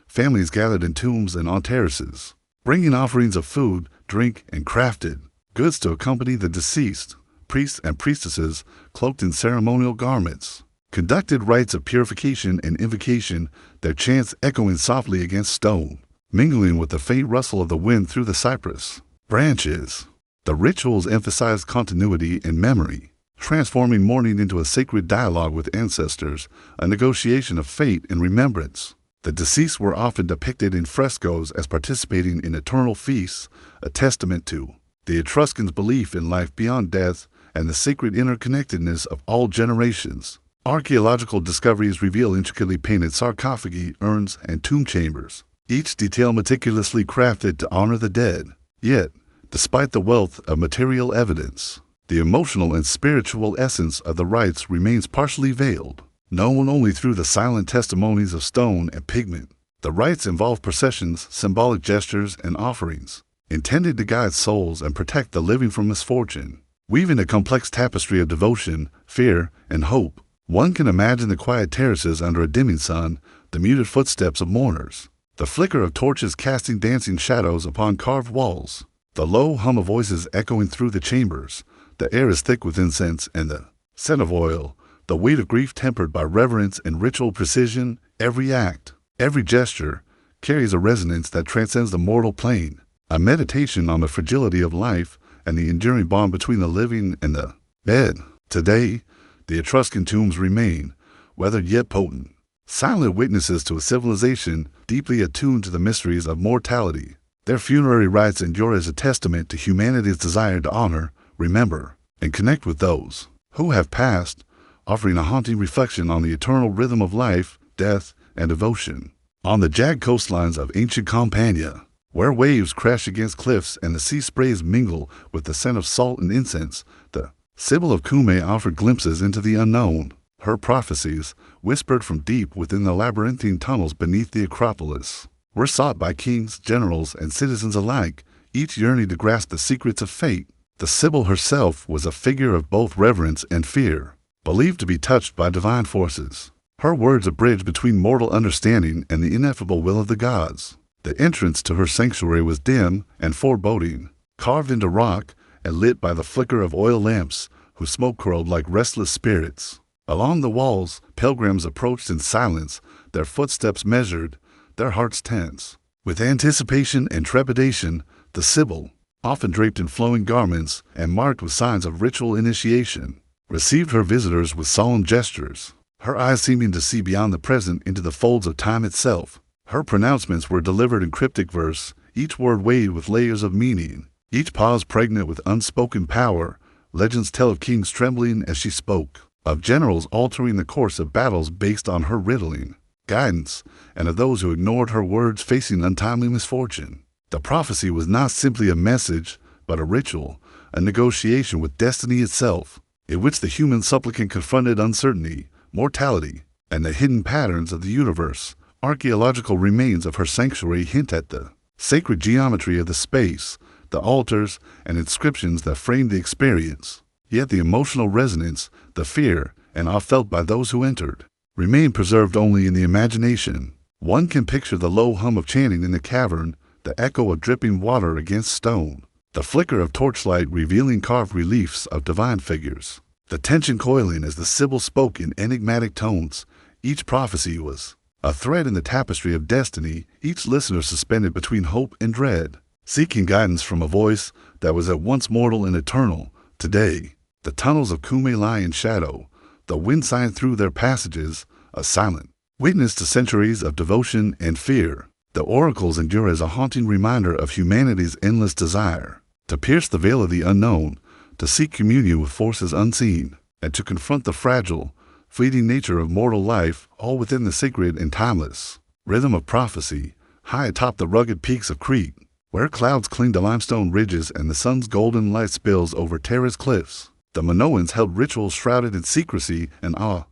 Families gathered in tombs and on terraces, bringing offerings of food, drink, and crafted goods to accompany the deceased. Priests and priestesses, cloaked in ceremonial garments, conducted rites of purification and invocation, their chants echoing softly against stone, mingling with the faint rustle of the wind through the cypress branches. The rituals emphasized continuity and memory, transforming mourning into a sacred dialogue with ancestors, a negotiation of fate and remembrance. The deceased were often depicted in frescoes as participating in eternal feasts, a testament to the Etruscans' belief in life beyond death and the sacred interconnectedness of all generations. Archaeological discoveries reveal intricately painted sarcophagi, urns, and tomb chambers, each detail meticulously crafted to honor the dead. Yet, Despite the wealth of material evidence, the emotional and spiritual essence of the rites remains partially veiled, known only through the silent testimonies of stone and pigment. The rites involve processions, symbolic gestures, and offerings, intended to guide souls and protect the living from misfortune. Weaving a complex tapestry of devotion, fear, and hope, one can imagine the quiet terraces under a dimming sun, the muted footsteps of mourners, the flicker of torches casting dancing shadows upon carved walls, the low hum of voices echoing through the chambers. The air is thick with incense and the scent of oil, the weight of grief tempered by reverence and ritual precision. Every act, every gesture, carries a resonance that transcends the mortal plane, a meditation on the fragility of life and the enduring bond between the living and the dead. Today, the Etruscan tombs remain, weathered yet potent, silent witnesses to a civilization deeply attuned to the mysteries of mortality. Their funerary rites endure as a testament to humanity's desire to honor, remember, and connect with those who have passed, offering a haunting reflection on the eternal rhythm of life, death, and devotion. On the jagged coastlines of ancient Campania, where waves crash against cliffs and the sea sprays mingle with the scent of salt and incense, the Sibyl of Cumae offered glimpses into the unknown. Her prophecies, whispered from deep within the labyrinthine tunnels beneath the Acropolis, were sought by kings, generals, and citizens alike, each yearning to grasp the secrets of fate. The Sibyl herself was a figure of both reverence and fear, believed to be touched by divine forces. Her words a bridge between mortal understanding and the ineffable will of the gods. The entrance to her sanctuary was dim and foreboding, carved into rock and lit by the flicker of oil lamps whose smoke curled like restless spirits. Along the walls, pilgrims approached in silence, their footsteps measured, their hearts tense. With anticipation and trepidation, the Sibyl, often draped in flowing garments and marked with signs of ritual initiation, received her visitors with solemn gestures, her eyes seeming to see beyond the present into the folds of time itself. Her pronouncements were delivered in cryptic verse, each word weighed with layers of meaning, each pause pregnant with unspoken power. Legends tell of kings trembling as she spoke, of generals altering the course of battles based on her riddling, guidance, and of those who ignored her words facing untimely misfortune. The prophecy was not simply a message, but a ritual, a negotiation with destiny itself, in which the human supplicant confronted uncertainty, mortality, and the hidden patterns of the universe. Archaeological remains of her sanctuary hint at the sacred geometry of the space, the altars and inscriptions that framed the experience. Yet the emotional resonance, the fear and awe felt by those who entered, remain preserved only in the imagination. One can picture the low hum of chanting in the cavern, the echo of dripping water against stone, the flicker of torchlight revealing carved reliefs of divine figures, the tension coiling as the Sibyl spoke in enigmatic tones. Each prophecy was a thread in the tapestry of destiny, each listener suspended between hope and dread, seeking guidance from a voice that was at once mortal and eternal. Today, the tunnels of Cumae lie in shadow, the wind sighing through their passages, a silent witness to centuries of devotion and fear. The oracles endure as a haunting reminder of humanity's endless desire to pierce the veil of the unknown, to seek communion with forces unseen, and to confront the fragile, fleeting nature of mortal life, all within the sacred and timeless rhythm of prophecy. High atop the rugged peaks of Crete, where clouds cling to limestone ridges and the sun's golden light spills over terraced cliffs, the Minoans held rituals shrouded in secrecy and awe.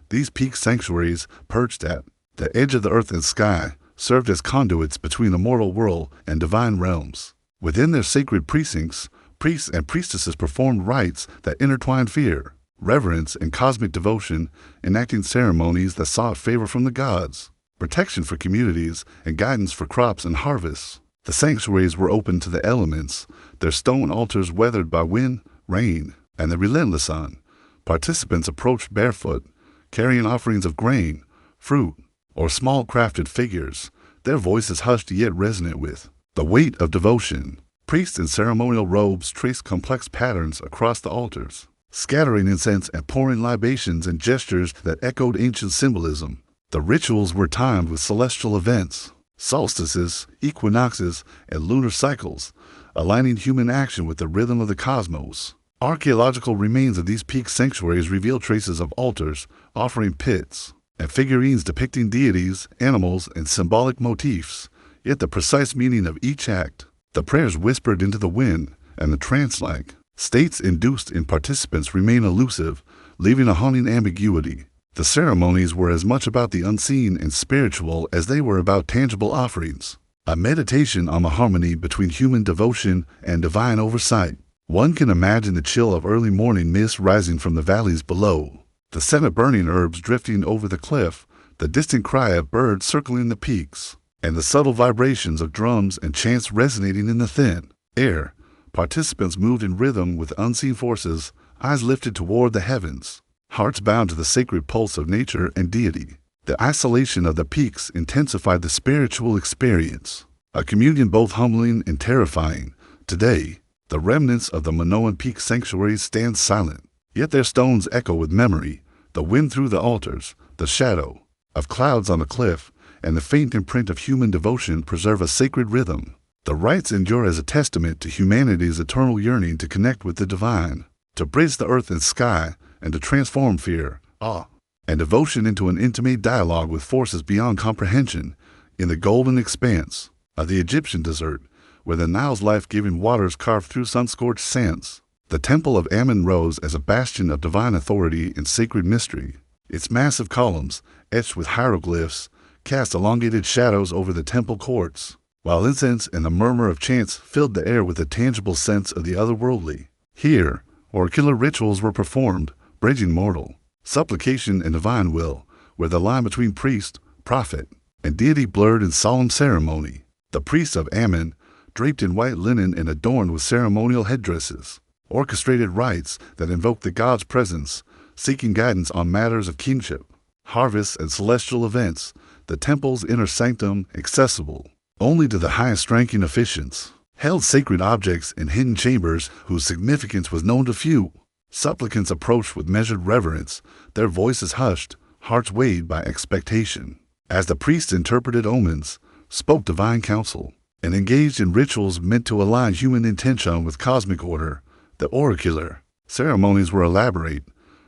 These peak sanctuaries, perched at the edge of the earth and sky, served as conduits between the mortal world and divine realms. Within their sacred precincts, priests and priestesses performed rites that intertwined fear, reverence, and cosmic devotion, enacting ceremonies that sought favor from the gods, protection for communities, and guidance for crops and harvests. The sanctuaries were open to the elements, their stone altars weathered by wind, rain, and the relentless sun. Participants approached barefoot, carrying offerings of grain, fruit, or small crafted figures, their voices hushed yet resonant with the weight of devotion. Priests in ceremonial robes traced complex patterns across the altars, scattering incense and pouring libations in gestures that echoed ancient symbolism. The rituals were timed with celestial events, solstices, equinoxes, and lunar cycles, aligning human action with the rhythm of the cosmos. Archaeological remains of these peak sanctuaries reveal traces of altars, offering pits, and figurines depicting deities, animals, and symbolic motifs. Yet the precise meaning of each act, The prayers whispered into the wind, and the trance-like states induced in participants remain elusive, leaving a haunting ambiguity. The ceremonies were as much about the unseen and spiritual as they were about tangible offerings, a meditation on the harmony between human devotion and divine oversight. One can imagine the chill of early morning mist rising from the valleys below, the scent of burning herbs drifting over the cliff, the distant cry of birds circling the peaks, and the subtle vibrations of drums and chants resonating in the thin air. Participants moved in rhythm with unseen forces, eyes lifted toward the heavens, hearts bound to the sacred pulse of nature and deity. The isolation of the peaks intensified the spiritual experience, a communion both humbling and terrifying. Today, the remnants of the Minoan Peak sanctuaries stand silent, yet their stones echo with memory. The wind through the altars, the shadow of clouds on the cliff, and the faint imprint of human devotion preserve a sacred rhythm. The rites endure as a testament to humanity's eternal yearning to connect with the divine, to bridge the earth and sky, and to transform fear, awe, and devotion into an intimate dialogue with forces beyond comprehension. In the golden expanse of the Egyptian desert, where the Nile's life-giving waters carved through sun-scorched sands, the temple of Ammon rose as a bastion of divine authority and sacred mystery. Its massive columns, etched with hieroglyphs, cast elongated shadows over the temple courts, while incense and the murmur of chants filled the air with a tangible sense of the otherworldly. Here, oracular rituals were performed, bridging mortal supplication and divine will, where the line between priest, prophet, and deity blurred in solemn ceremony. The priests of Ammon, draped in white linen and adorned with ceremonial headdresses, orchestrated rites that invoked the god's presence, seeking guidance on matters of kingship, harvests, and celestial events. The temple's inner sanctum, accessible only to the highest-ranking officiants, held sacred objects in hidden chambers whose significance was known to few. Supplicants approached with measured reverence, their voices hushed, hearts weighed by expectation. As the priests interpreted omens, spoke divine counsel, and engaged in rituals meant to align human intention with cosmic order, the oracular ceremonies were elaborate.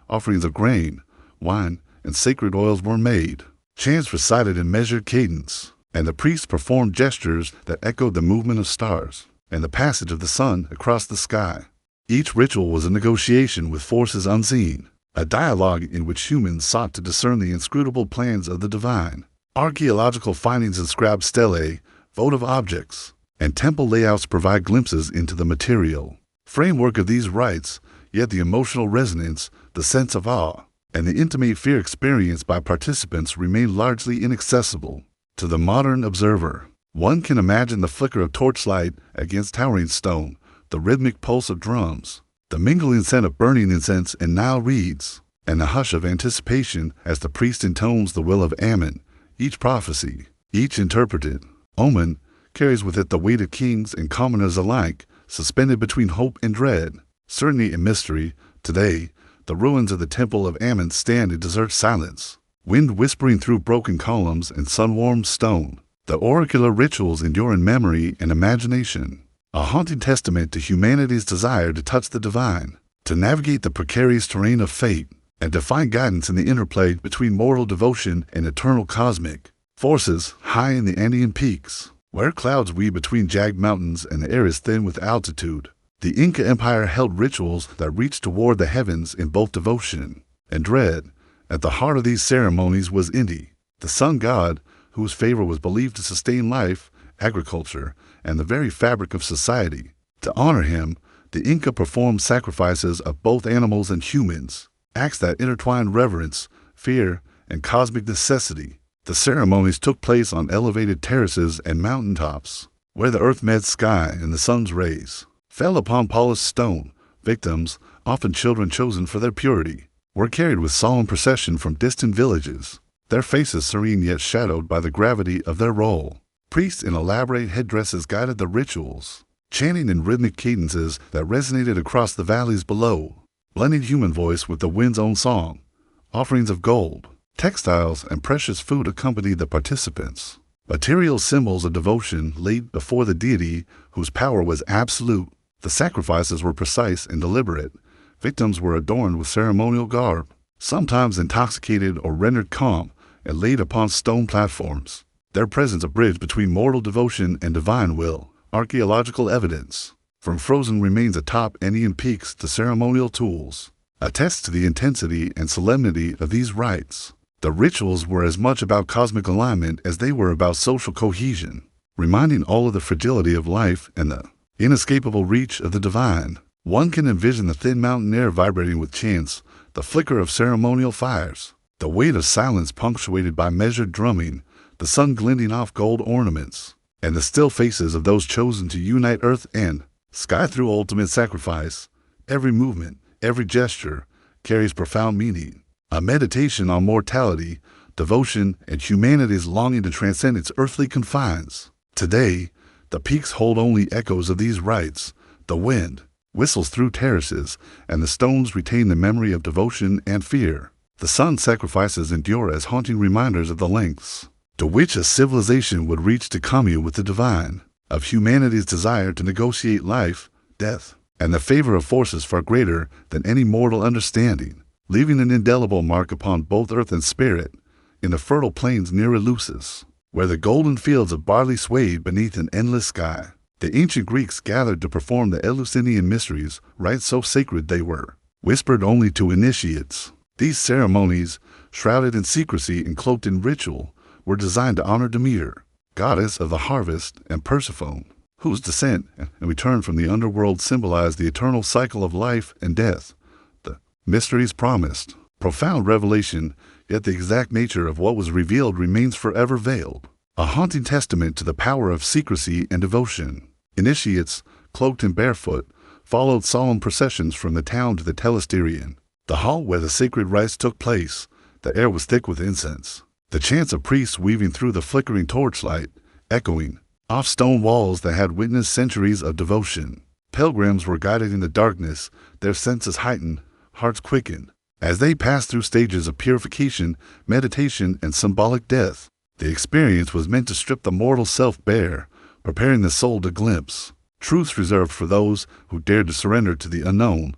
Offerings of grain, wine, and sacred oils were made. Chants recited in measured cadence, and the priests performed gestures that echoed the movement of stars and the passage of the sun across the sky. Each ritual was a negotiation with forces unseen, a dialogue in which humans sought to discern the inscrutable plans of the divine. Archaeological findings inscribed stelae, votive objects, and temple layouts provide glimpses into the material framework of these rites, yet the emotional resonance, the sense of awe, and the intimate fear experienced by participants remain largely inaccessible to the modern observer. One can imagine the flicker of torchlight against towering stone, the rhythmic pulse of drums, the mingling scent of burning incense and Nile reeds, and the hush of anticipation as the priest intones the will of Ammon. Each prophecy, each interpreted omen, carries with it the weight of kings and commoners alike, suspended between hope and dread, certainty and mystery. Today, the ruins of the temple of Ammon stand in desert silence, wind whispering through broken columns and sun-warmed stone. The oracular rituals endure in memory and imagination, a haunting testament to humanity's desire to touch the divine, to navigate the precarious terrain of fate, and to find guidance in the interplay between mortal devotion and eternal cosmic forces. High in the Andean peaks, where clouds weave between jagged mountains and the air is thin with altitude, the Inca Empire held rituals that reached toward the heavens in both devotion and dread. At the heart of these ceremonies was Inti, the sun god, whose favor was believed to sustain life, agriculture, and the very fabric of society. To honor him, the Inca performed sacrifices of both animals and humans, acts that intertwined reverence, fear, and cosmic necessity. The ceremonies took place on elevated terraces and mountaintops, where the earth met sky and the sun's rays fell upon polished stone. Victims, often children chosen for their purity, were carried with solemn procession from distant villages, their faces serene yet shadowed by the gravity of their role. Priests in elaborate headdresses guided the rituals, chanting in rhythmic cadences that resonated across the valleys below, blending human voice with the wind's own song. Offerings of gold, textiles, and precious food accompanied the participants, material symbols of devotion laid before the deity whose power was absolute. The sacrifices were precise and deliberate. Victims were adorned with ceremonial garb, sometimes intoxicated or rendered calm, and laid upon stone platforms, their presence a bridge between mortal devotion and divine will. Archaeological evidence, from frozen remains atop Indian peaks to ceremonial tools, attests to the intensity and solemnity of these rites. The rituals were as much about cosmic alignment as they were about social cohesion, reminding all of the fragility of life and the inescapable reach of the divine. One can envision the thin mountain air vibrating with chants, the flicker of ceremonial fires, the weight of silence punctuated by measured drumming, the sun glinting off gold ornaments, and the still faces of those chosen to unite earth and sky through ultimate sacrifice. Every movement, every gesture, carries profound meaning, a meditation on mortality, devotion, and humanity's longing to transcend its earthly confines. Today, the peaks hold only echoes of these rites. The wind whistles through terraces, and the stones retain the memory of devotion and fear. The sun sacrifices endure as haunting reminders of the lengths to which a civilization would reach to commune with the divine, of humanity's desire to negotiate life, death, and the favor of forces far greater than any mortal understanding, leaving an indelible mark upon both earth and spirit. In the fertile plains near Eleusis, where the golden fields of barley swayed beneath an endless sky, the ancient Greeks gathered to perform the Eleusinian mysteries, rites so sacred they were whispered only to initiates. These ceremonies, shrouded in secrecy and cloaked in ritual, were designed to honor Demeter, goddess of the harvest, and Persephone, whose descent and return from the underworld symbolized the eternal cycle of life and death. The mysteries promised profound revelation, yet the exact nature of what was revealed remains forever veiled, a haunting testament to the power of secrecy and devotion. Initiates, cloaked and barefoot, followed solemn processions from the town to the Telesterion, the hall where the sacred rites took place. The air was thick with incense, the chants of priests weaving through the flickering torchlight, echoing off stone walls that had witnessed centuries of devotion. Pilgrims were guided in the darkness, their senses heightened, hearts quickened, as they passed through stages of purification, meditation, and symbolic death. The experience was meant to strip the mortal self bare, preparing the soul to glimpse truths reserved for those who dared to surrender to the unknown.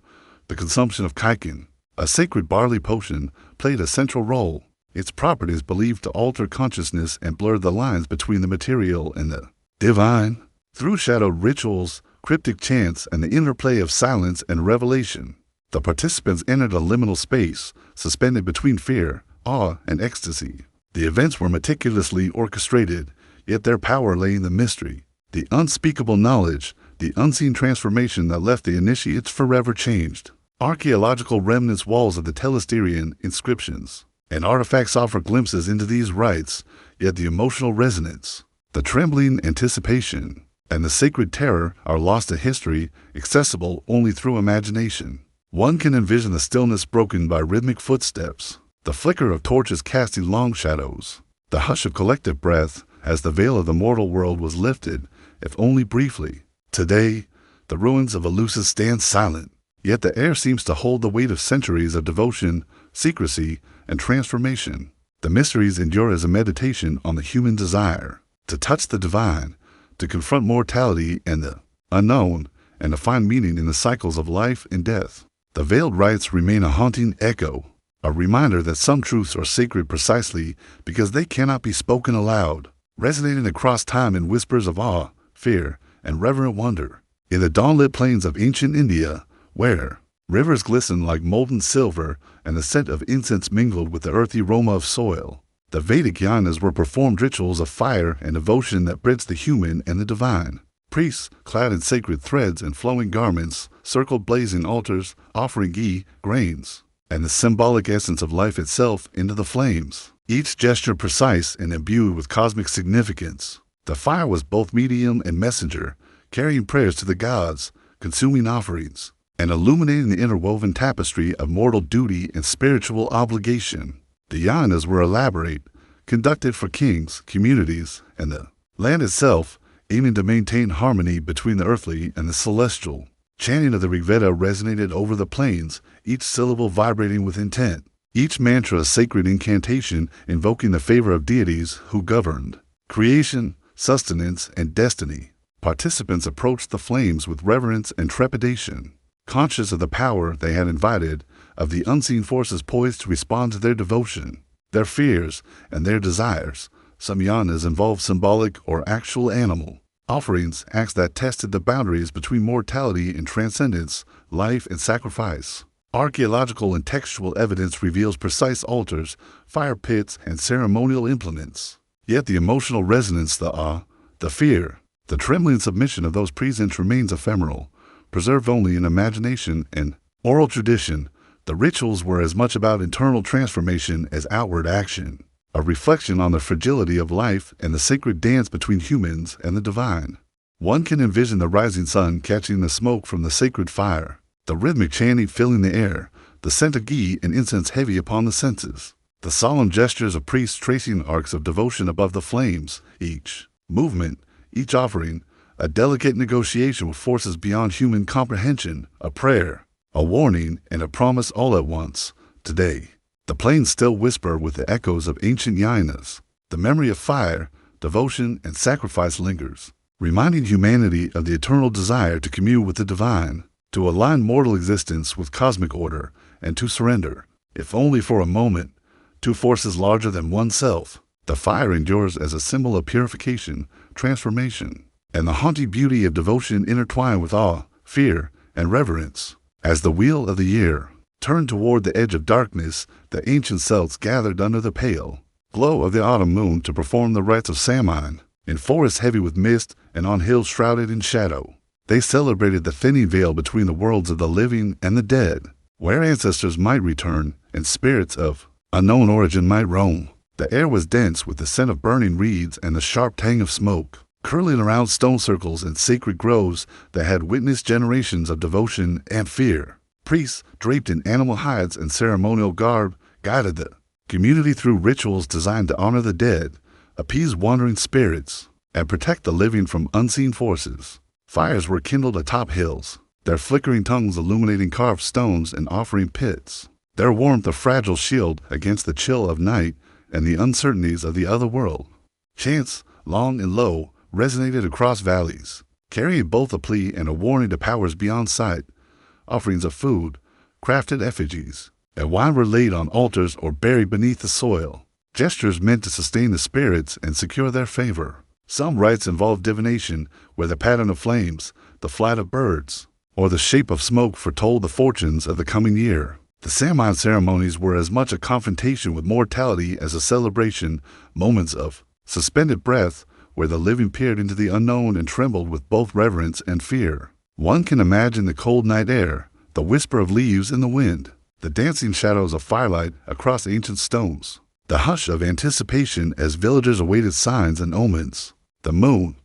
The consumption of chitin, a sacred barley potion, played a central role, its properties believed to alter consciousness and blur the lines between the material and the divine. Through shadowed rituals, cryptic chants, and the interplay of silence and revelation, the participants entered a liminal space, suspended between fear, awe, and ecstasy. The events were meticulously orchestrated, yet their power lay in the mystery, the unspeakable knowledge, the unseen transformation that left the initiates forever changed. Archaeological remnants, walls of the Telesterion, inscriptions, and artifacts offer glimpses into these rites, yet the emotional resonance, the trembling anticipation, and the sacred terror are lost to history, accessible only through imagination. One can envision the stillness broken by rhythmic footsteps, the flicker of torches casting long shadows, the hush of collective breath as the veil of the mortal world was lifted, if only briefly. Today, the ruins of Eleusis stand silent, yet the air seems to hold the weight of centuries of devotion, secrecy, and transformation. The mysteries endure as a meditation on the human desire to touch the divine, to confront mortality and the unknown, and to find meaning in the cycles of life and death. The veiled rites remain a haunting echo, a reminder that some truths are sacred precisely because they cannot be spoken aloud, resonating across time in whispers of awe, fear, and reverent wonder. In the dawn-lit plains of ancient India, where rivers glisten like molten silver and the scent of incense mingled with the earthy aroma of soil, the Vedic yanas were performed rituals of fire and devotion that bridged the human and the divine. Priests, clad in sacred threads and flowing garments, circled blazing altars, offering ghee, grains, and the symbolic essence of life itself into the flames, each gesture precise and imbued with cosmic significance. The fire was both medium and messenger, carrying prayers to the gods, consuming offerings, and illuminating the interwoven tapestry of mortal duty and spiritual obligation. The yanas were elaborate, conducted for kings, communities, and the land itself, aiming to maintain harmony between the earthly and the celestial. Chanting of the Rigveda resonated over the plains, each syllable vibrating with intent, each mantra a sacred incantation invoking the favor of deities who governed creation, sustenance, and destiny. Participants approached the flames with reverence and trepidation, conscious of the power they had invited, of the unseen forces poised to respond to their devotion, their fears, and their desires. Some yanas involved symbolic or actual animal Offerings, acts that tested the boundaries between mortality and transcendence, life and sacrifice. Archaeological and textual evidence reveals precise altars, fire pits, and ceremonial implements. Yet the emotional resonance, the awe, the fear, the trembling submission of those present remains ephemeral, preserved only in imagination and oral tradition. The rituals were as much about internal transformation as outward action, a reflection on the fragility of life and the sacred dance between humans and the divine. One can envision the rising sun catching the smoke from the sacred fire, the rhythmic chanting filling the air, the scent of ghee and incense heavy upon the senses, the solemn gestures of priests tracing arcs of devotion above the flames, each movement, each offering, a delicate negotiation with forces beyond human comprehension, a prayer, a warning, and a promise all at once. Today, the plains still whisper with the echoes of ancient yainas. The memory of fire, devotion, and sacrifice lingers, reminding humanity of the eternal desire to commune with the divine, to align mortal existence with cosmic order, and to surrender, if only for a moment, to forces larger than oneself. The fire endures as a symbol of purification, transformation, and the haunting beauty of devotion intertwined with awe, fear, and reverence. As the wheel of the year turned toward the edge of darkness, the ancient Celts gathered under the pale glow of the autumn moon to perform the rites of Samhain. In forests heavy with mist and on hills shrouded in shadow, they celebrated the thinning veil between the worlds of the living and the dead, where ancestors might return and spirits of unknown origin might roam. The air was dense with the scent of burning reeds and the sharp tang of smoke, curling around stone circles and sacred groves that had witnessed generations of devotion and fear. Priests, draped in animal hides and ceremonial garb, guided the community through rituals designed to honor the dead, appease wandering spirits, and protect the living from unseen forces. Fires were kindled atop hills, their flickering tongues illuminating carved stones and offering pits, their warmth a fragile shield against the chill of night and the uncertainties of the other world. Chants, long and low, resonated across valleys, carrying both a plea and a warning to powers beyond sight. Offerings of food, crafted effigies, and wine were laid on altars or buried beneath the soil, gestures meant to sustain the spirits and secure their favor. Some rites involved divination, where the pattern of flames, the flight of birds, or the shape of smoke foretold the fortunes of the coming year. The Samhain ceremonies were as much a confrontation with mortality as a celebration, moments of suspended breath, where the living peered into the unknown and trembled with both reverence and fear. One can imagine the cold night air, the whisper of leaves in the wind, the dancing shadows of firelight across ancient stones, the hush of anticipation as villagers awaited signs and omens. The moon,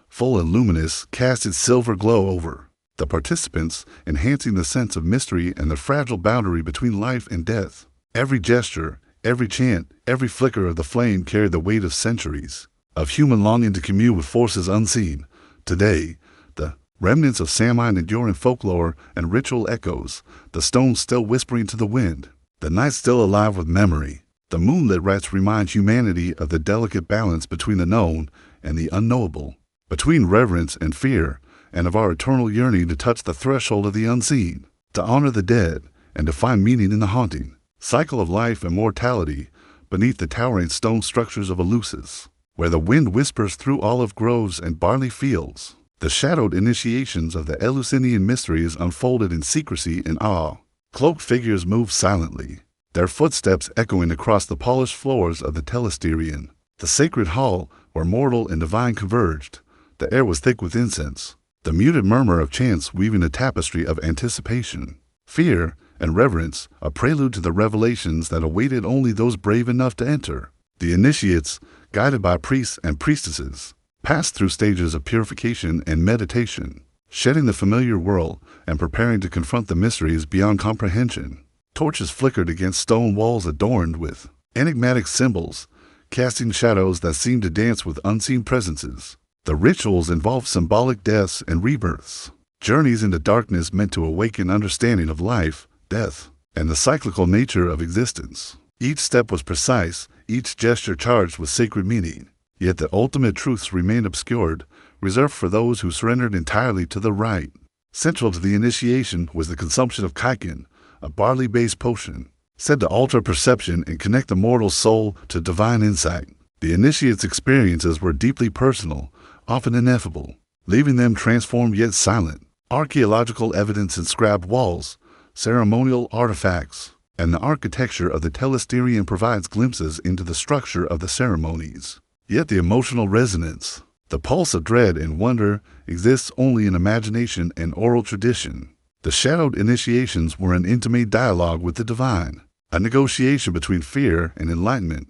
full and luminous, cast its silver glow over the participants, enhancing the sense of mystery and the fragile boundary between life and death. Every gesture, every chant, every flicker of the flame carried the weight of centuries, of human longing to commune with forces unseen. Today, the remnants of Samhain endure in folklore and ritual echoes, the stones still whispering to the wind, the night still alive with memory. The moonlit rites remind humanity of the delicate balance between the known and the unknowable, between reverence and fear, and of our eternal yearning to touch the threshold of the unseen, to honor the dead, and to find meaning in the haunting cycle of life and mortality beneath the towering stone structures of Eleusis, where the wind whispers through olive groves and barley fields. The shadowed initiations of the Eleusinian mysteries unfolded in secrecy and awe. Cloaked figures moved silently, their footsteps echoing across the polished floors of the Telesterion, the sacred hall where mortal and divine converged. The air was thick with incense, the muted murmur of chants weaving a tapestry of anticipation, fear, and reverence, a prelude to the revelations that awaited only those brave enough to enter. The initiates, guided by priests and priestesses, passed through stages of purification and meditation, shedding the familiar world and preparing to confront the mysteries beyond comprehension. Torches flickered against stone walls adorned with enigmatic symbols, casting shadows that seemed to dance with unseen presences. The rituals involved symbolic deaths and rebirths, journeys into darkness meant to awaken understanding of life, death, and the cyclical nature of existence. Each step was precise, each gesture charged with sacred meaning, yet the ultimate truths remained obscured, reserved for those who surrendered entirely to the rite. Central to the initiation was the consumption of kaiken, a barley-based potion, said to alter perception and connect the mortal soul to divine insight. The initiate's experiences were deeply personal, often ineffable, leaving them transformed yet silent. Archaeological evidence inscribed walls, ceremonial artifacts, and the architecture of the telesterion provides glimpses into the structure of the ceremonies. Yet the emotional resonance, the pulse of dread and wonder, exists only in imagination and oral tradition. The shadowed initiations were an intimate dialogue with the divine, a negotiation between fear and enlightenment.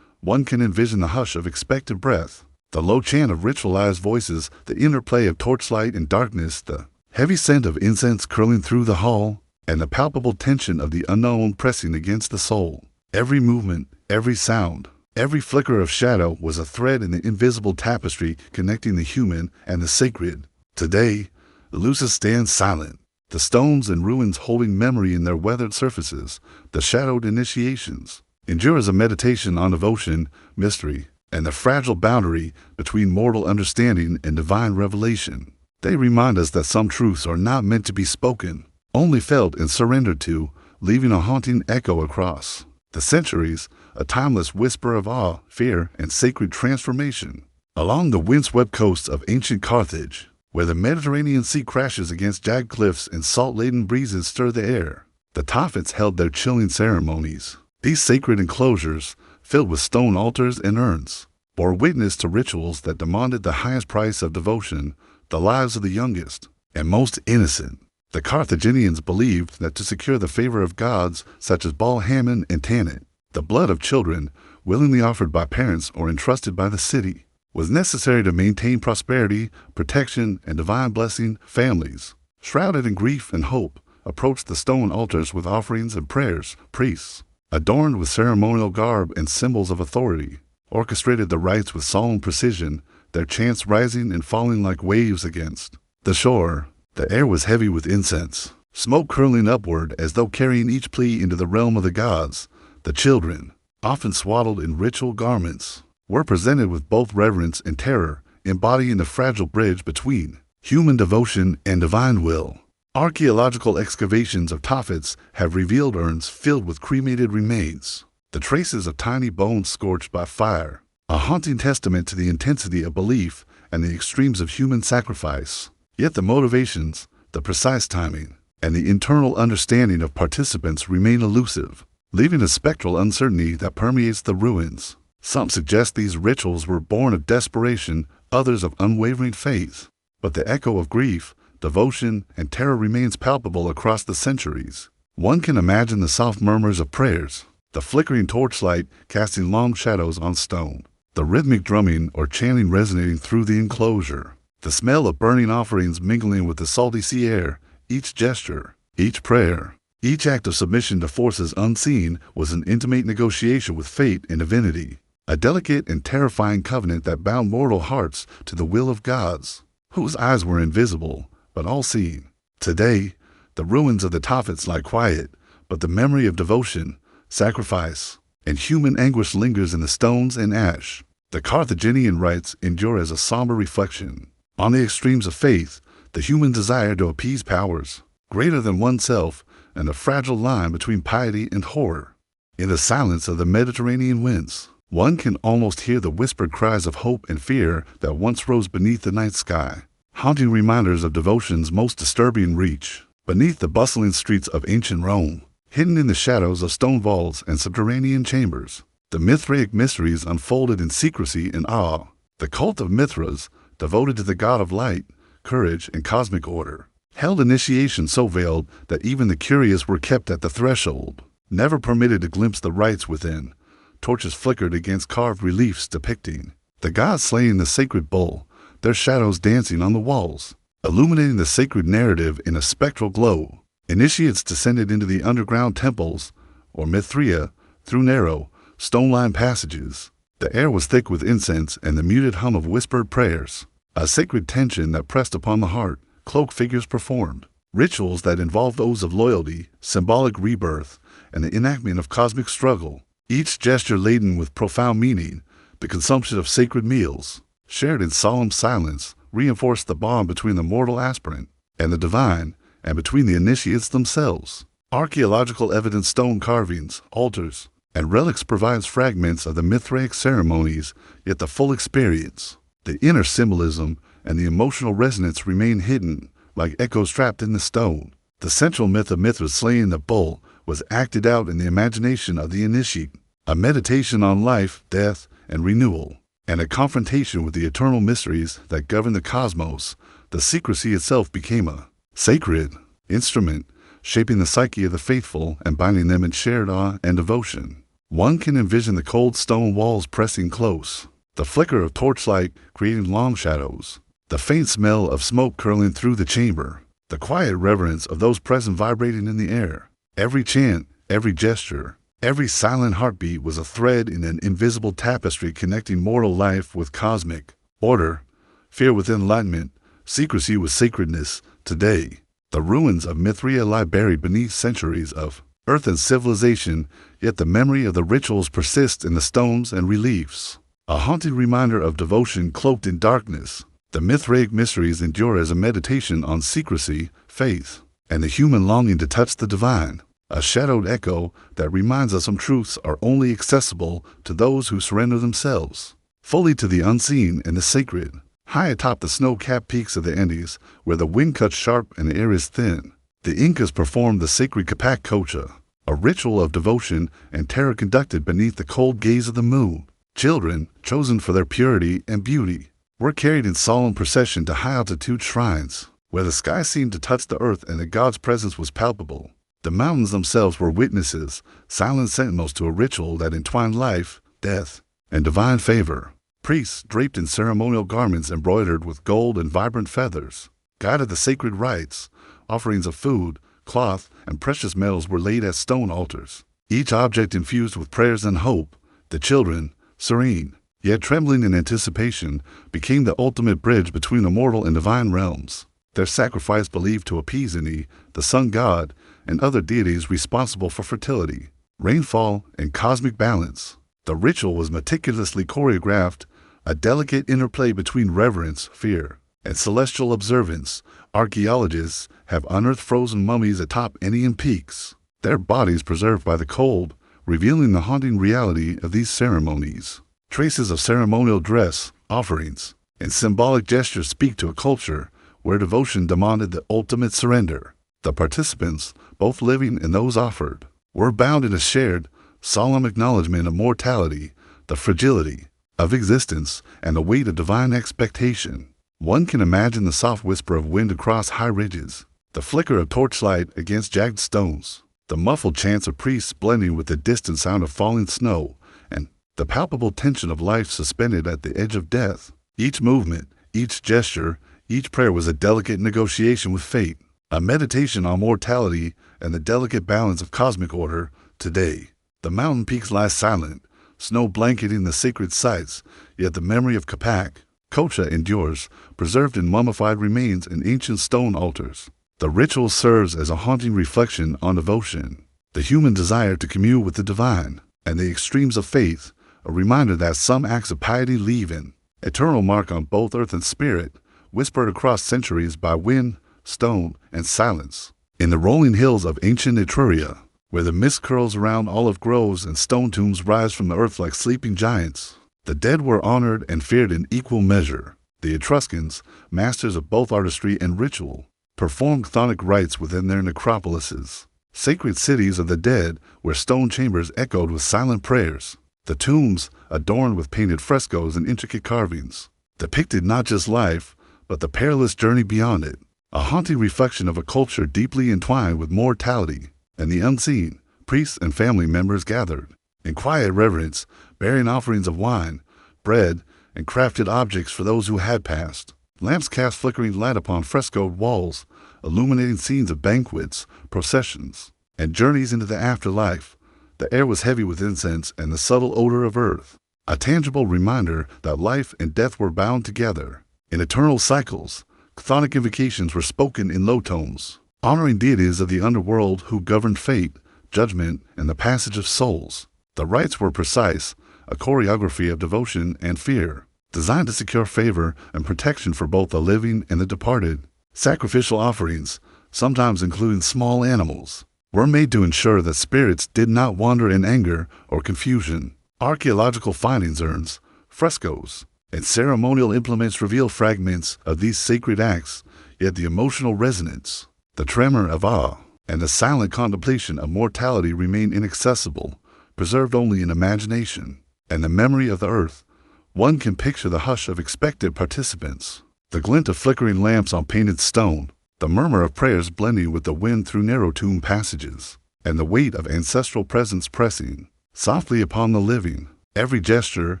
One can envision the hush of expectant breath, the low chant of ritualized voices, the interplay of torchlight and darkness, the heavy scent of incense curling through the hall, and the palpable tension of the unknown pressing against the soul. Every movement, every sound, every flicker of shadow was a thread in the invisible tapestry connecting the human and the sacred. Today, Eleusis stands silent, the stones and ruins holding memory in their weathered surfaces. The shadowed initiations endure as a meditation on devotion, mystery, and the fragile boundary between mortal understanding and divine revelation. They remind us that some truths are not meant to be spoken, only felt and surrendered to, leaving a haunting echo across the centuries, a timeless whisper of awe, fear, and sacred transformation. Along the windswept coasts of ancient Carthage, where the Mediterranean Sea crashes against jagged cliffs and salt-laden breezes stir the air, the Tophets held their chilling ceremonies. These sacred enclosures, filled with stone altars and urns, bore witness to rituals that demanded the highest price of devotion, the lives of the youngest and most innocent. The Carthaginians believed that to secure the favor of gods such as Baal Hammon and Tanit, the blood of children, willingly offered by parents or entrusted by the city, was necessary to maintain prosperity, protection, and divine blessing. Families, shrouded in grief and hope, approached the stone altars with offerings and prayers. Priests, adorned with ceremonial garb and symbols of authority, orchestrated the rites with solemn precision, their chants rising and falling like waves against the shore. The air was heavy with incense, smoke curling upward as though carrying each plea into the realm of the gods. The children, often swaddled in ritual garments, were presented with both reverence and terror, embodying the fragile bridge between human devotion and divine will. Archaeological excavations of Tophets have revealed urns filled with cremated remains, the traces of tiny bones scorched by fire, a haunting testament to the intensity of belief and the extremes of human sacrifice. Yet the motivations, the precise timing, and the internal understanding of participants remain elusive, leaving a spectral uncertainty that permeates the ruins. Some suggest these rituals were born of desperation, others of unwavering faith. But the echo of grief, devotion, and terror remains palpable across the centuries. One can imagine the soft murmurs of prayers, the flickering torchlight casting long shadows on stone, the rhythmic drumming or chanting resonating through the enclosure, the smell of burning offerings mingling with the salty sea air. Each gesture, each prayer, each act of submission to forces unseen was an intimate negotiation with fate and divinity, a delicate and terrifying covenant that bound mortal hearts to the will of gods, whose eyes were invisible but all-seeing. Today, the ruins of the Tophets lie quiet, but the memory of devotion, sacrifice, and human anguish lingers in the stones and ash. The Carthaginian rites endure as a somber reflection on the extremes of faith, the human desire to appease powers greater than oneself, and the fragile line between piety and horror. In the silence of the Mediterranean winds, one can almost hear the whispered cries of hope and fear that once rose beneath the night sky, haunting reminders of devotion's most disturbing reach. Beneath the bustling streets of ancient Rome, hidden in the shadows of stone vaults and subterranean chambers, the Mithraic mysteries unfolded in secrecy and awe. The cult of Mithras, devoted to the god of light, courage, and cosmic order, held initiation so veiled that even the curious were kept at the threshold, never permitted to glimpse the rites within. Torches flickered against carved reliefs depicting the gods slaying the sacred bull, their shadows dancing on the walls, illuminating the sacred narrative in a spectral glow. Initiates descended into the underground temples, or Mithria, through narrow, stone-lined passages. The air was thick with incense and the muted hum of whispered prayers, a sacred tension that pressed upon the heart. Cloaked figures performed rituals that involved oaths of loyalty, symbolic rebirth, and the enactment of cosmic struggle, each gesture laden with profound meaning. The consumption of sacred meals, shared in solemn silence, reinforced the bond between the mortal aspirant and the divine, and between the initiates themselves. Archaeological evidence, stone carvings, altars, and relics provides fragments of the Mithraic ceremonies, yet the full experience, The inner symbolism and the emotional resonance remain hidden, like echoes trapped in the stone. The central myth of Mithras slaying the bull was acted out in the imagination of the initiate, a meditation on life, death, and renewal, and a confrontation with the eternal mysteries that govern the cosmos. The secrecy itself became a sacred instrument, shaping the psyche of the faithful and binding them in shared awe and devotion. One can envision the cold stone walls pressing close, the flicker of torchlight creating long shadows, the faint smell of smoke curling through the chamber, the quiet reverence of those present vibrating in the air. Every chant, every gesture, every silent heartbeat was a thread in an invisible tapestry connecting mortal life with cosmic order, fear with enlightenment, secrecy with sacredness. Today, the ruins of Mithria lie buried beneath centuries of earth and civilization, yet the memory of the rituals persists in the stones and reliefs, a haunting reminder of devotion cloaked in darkness. The Mithraic mysteries endure as a meditation on secrecy, faith, and the human longing to touch the divine, a shadowed echo that reminds us some truths are only accessible to those who surrender themselves fully to the unseen and the sacred. High atop the snow-capped peaks of the Andes, where the wind cuts sharp and the air is thin, the Incas performed the sacred Capac Cocha, a ritual of devotion and terror conducted beneath the cold gaze of the moon. Children, chosen for their purity and beauty, were carried in solemn procession to high-altitude shrines, where the sky seemed to touch the earth and the god's presence was palpable. The mountains themselves were witnesses, silent sentinels to a ritual that entwined life, death, and divine favor. Priests, draped in ceremonial garments embroidered with gold and vibrant feathers, guided the sacred rites. Offerings of food, cloth, and precious metals were laid at stone altars, each object infused with prayers and hope. The children, serene, yet trembling in anticipation, became the ultimate bridge between the mortal and divine realms. Their sacrifice believed to appease Ini, the sun god, and other deities responsible for fertility, rainfall, and cosmic balance. The ritual was meticulously choreographed, a delicate interplay between reverence, fear, and celestial observance. Archaeologists have unearthed frozen mummies atop Indian peaks, their bodies preserved by the cold, revealing the haunting reality of these ceremonies. Traces of ceremonial dress, offerings, and symbolic gestures speak to a culture where devotion demanded the ultimate surrender. The participants, both living and those offered, were bound in a shared, solemn acknowledgement of mortality, the fragility of existence, and the weight of divine expectation. One can imagine the soft whisper of wind across high ridges, the flicker of torchlight against jagged stones, the muffled chants of priests blending with the distant sound of falling snow, and the palpable tension of life suspended at the edge of death. Each movement, each gesture, each prayer was a delicate negotiation with fate, a meditation on mortality and the delicate balance of cosmic order. Today, the mountain peaks lie silent, snow blanketing the sacred sites, yet the memory of Capac Cocha endures, preserved in mummified remains and ancient stone altars. The ritual serves as a haunting reflection on devotion, the human desire to commune with the divine, and the extremes of faith, a reminder that some acts of piety leave an eternal mark on both earth and spirit, whispered across centuries by wind, stone, and silence. In the rolling hills of ancient Etruria, where the mist curls around olive groves and stone tombs rise from the earth like sleeping giants, the dead were honored and feared in equal measure. The Etruscans, masters of both artistry and ritual, performed chthonic rites within their necropolises, sacred cities of the dead where stone chambers echoed with silent prayers. The tombs, adorned with painted frescoes and intricate carvings, depicted not just life, but the perilous journey beyond it, a haunting reflection of a culture deeply entwined with mortality and the unseen. Priests and family members gathered, in quiet reverence, bearing offerings of wine, bread, and crafted objects for those who had passed. Lamps cast flickering light upon frescoed walls, illuminating scenes of banquets, processions, and journeys into the afterlife. The air was heavy with incense and the subtle odor of earth, a tangible reminder that life and death were bound together. In eternal cycles, chthonic invocations were spoken in low tones, honoring deities of the underworld who governed fate, judgment, and the passage of souls. The rites were precise, a choreography of devotion and fear, designed to secure favor and protection for both the living and the departed. Sacrificial offerings, sometimes including small animals, were made to ensure that spirits did not wander in anger or confusion. Archaeological findings urns, frescoes, and ceremonial implements reveal fragments of these sacred acts, yet the emotional resonance, the tremor of awe, and the silent contemplation of mortality remain inaccessible, preserved only in imagination and the memory of the earth. One can picture the hush of expectant participants, the glint of flickering lamps on painted stone, the murmur of prayers blending with the wind through narrow tomb passages, and the weight of ancestral presence pressing softly upon the living. Every gesture,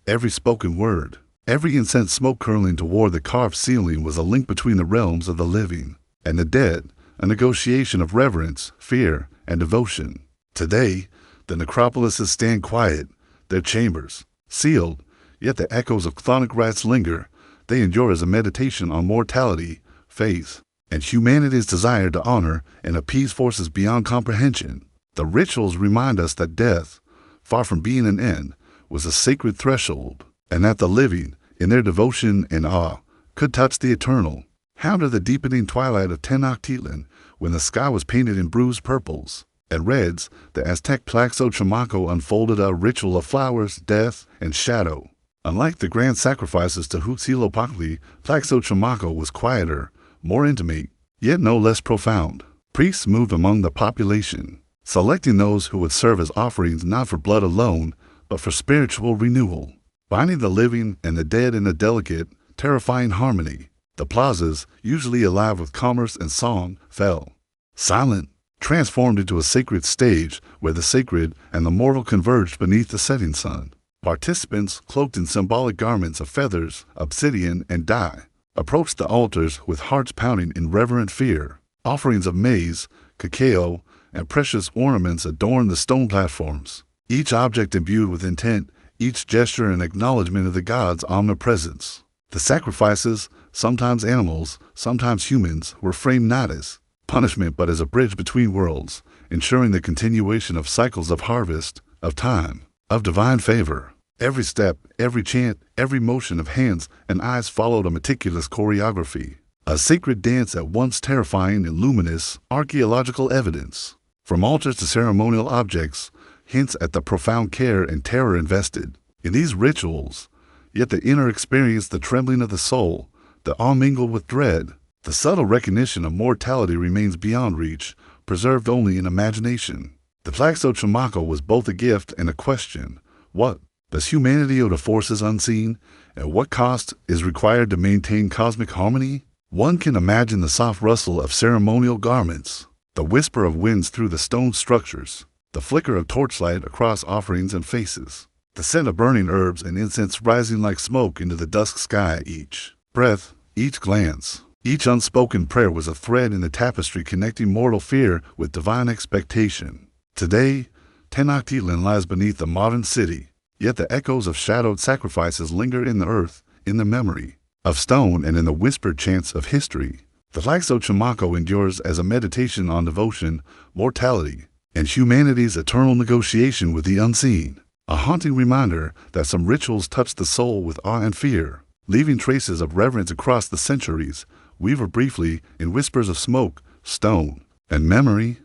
every spoken word, every incense smoke curling toward the carved ceiling was a link between the realms of the living and the dead, a negotiation of reverence, fear, and devotion. Today, the necropolises stand quiet, their chambers sealed, yet the echoes of chthonic rites linger. They endure as a meditation on mortality, faith, and humanity's desire to honor and appease forces beyond comprehension. The rituals remind us that death, far from being an end, was a sacred threshold, and that the living, in their devotion and awe, could touch the eternal. How did the deepening twilight of Tenochtitlan, when the sky was painted in bruised purples and reds, the Aztec Tlaxochamaco unfolded a ritual of flowers, death, and shadow. Unlike the grand sacrifices to Huitzilopochtli, Tlaxochamaco was quieter, more intimate, yet no less profound. Priests moved among the population, selecting those who would serve as offerings not for blood alone, but for spiritual renewal, binding the living and the dead in a delicate, terrifying harmony. The plazas, usually alive with commerce and song, fell silent, transformed into a sacred stage where the sacred and the mortal converged beneath the setting sun. Participants, cloaked in symbolic garments of feathers, obsidian, and dye, approached the altars with hearts pounding in reverent fear. Offerings of maize, cacao, and precious ornaments adorned the stone platforms, each object imbued with intent, each gesture an acknowledgement of the gods' omnipresence. The sacrifices, sometimes animals, sometimes humans, were framed not as punishment but as a bridge between worlds, ensuring the continuation of cycles of harvest, of time, of divine favor. Every step, every chant, every motion of hands and eyes followed a meticulous choreography, a sacred dance at once terrifying and luminous, archaeological evidence. From altars to ceremonial objects, hints at the profound care and terror invested in these rituals. Yet the inner experience, the trembling of the soul, the awe mingled with dread, the subtle recognition of mortality remains beyond reach, preserved only in imagination. The Tlaxochamaco was both a gift and a question. What does humanity owe to forces unseen, and what cost is required to maintain cosmic harmony? One can imagine the soft rustle of ceremonial garments, the whisper of winds through the stone structures, the flicker of torchlight across offerings and faces, the scent of burning herbs and incense rising like smoke into the dusk sky. Each breath, each glance, each unspoken prayer was a thread in the tapestry connecting mortal fear with divine expectation. Today, Tenochtitlan lies beneath the modern city, yet the echoes of shadowed sacrifices linger in the earth, in the memory of stone, and in the whispered chants of history. The Tlaxochamaco endures as a meditation on devotion, mortality, and humanity's eternal negotiation with the unseen, a haunting reminder that some rituals touch the soul with awe and fear, leaving traces of reverence across the centuries. Weaver briefly in whispers of smoke, stone, and memory.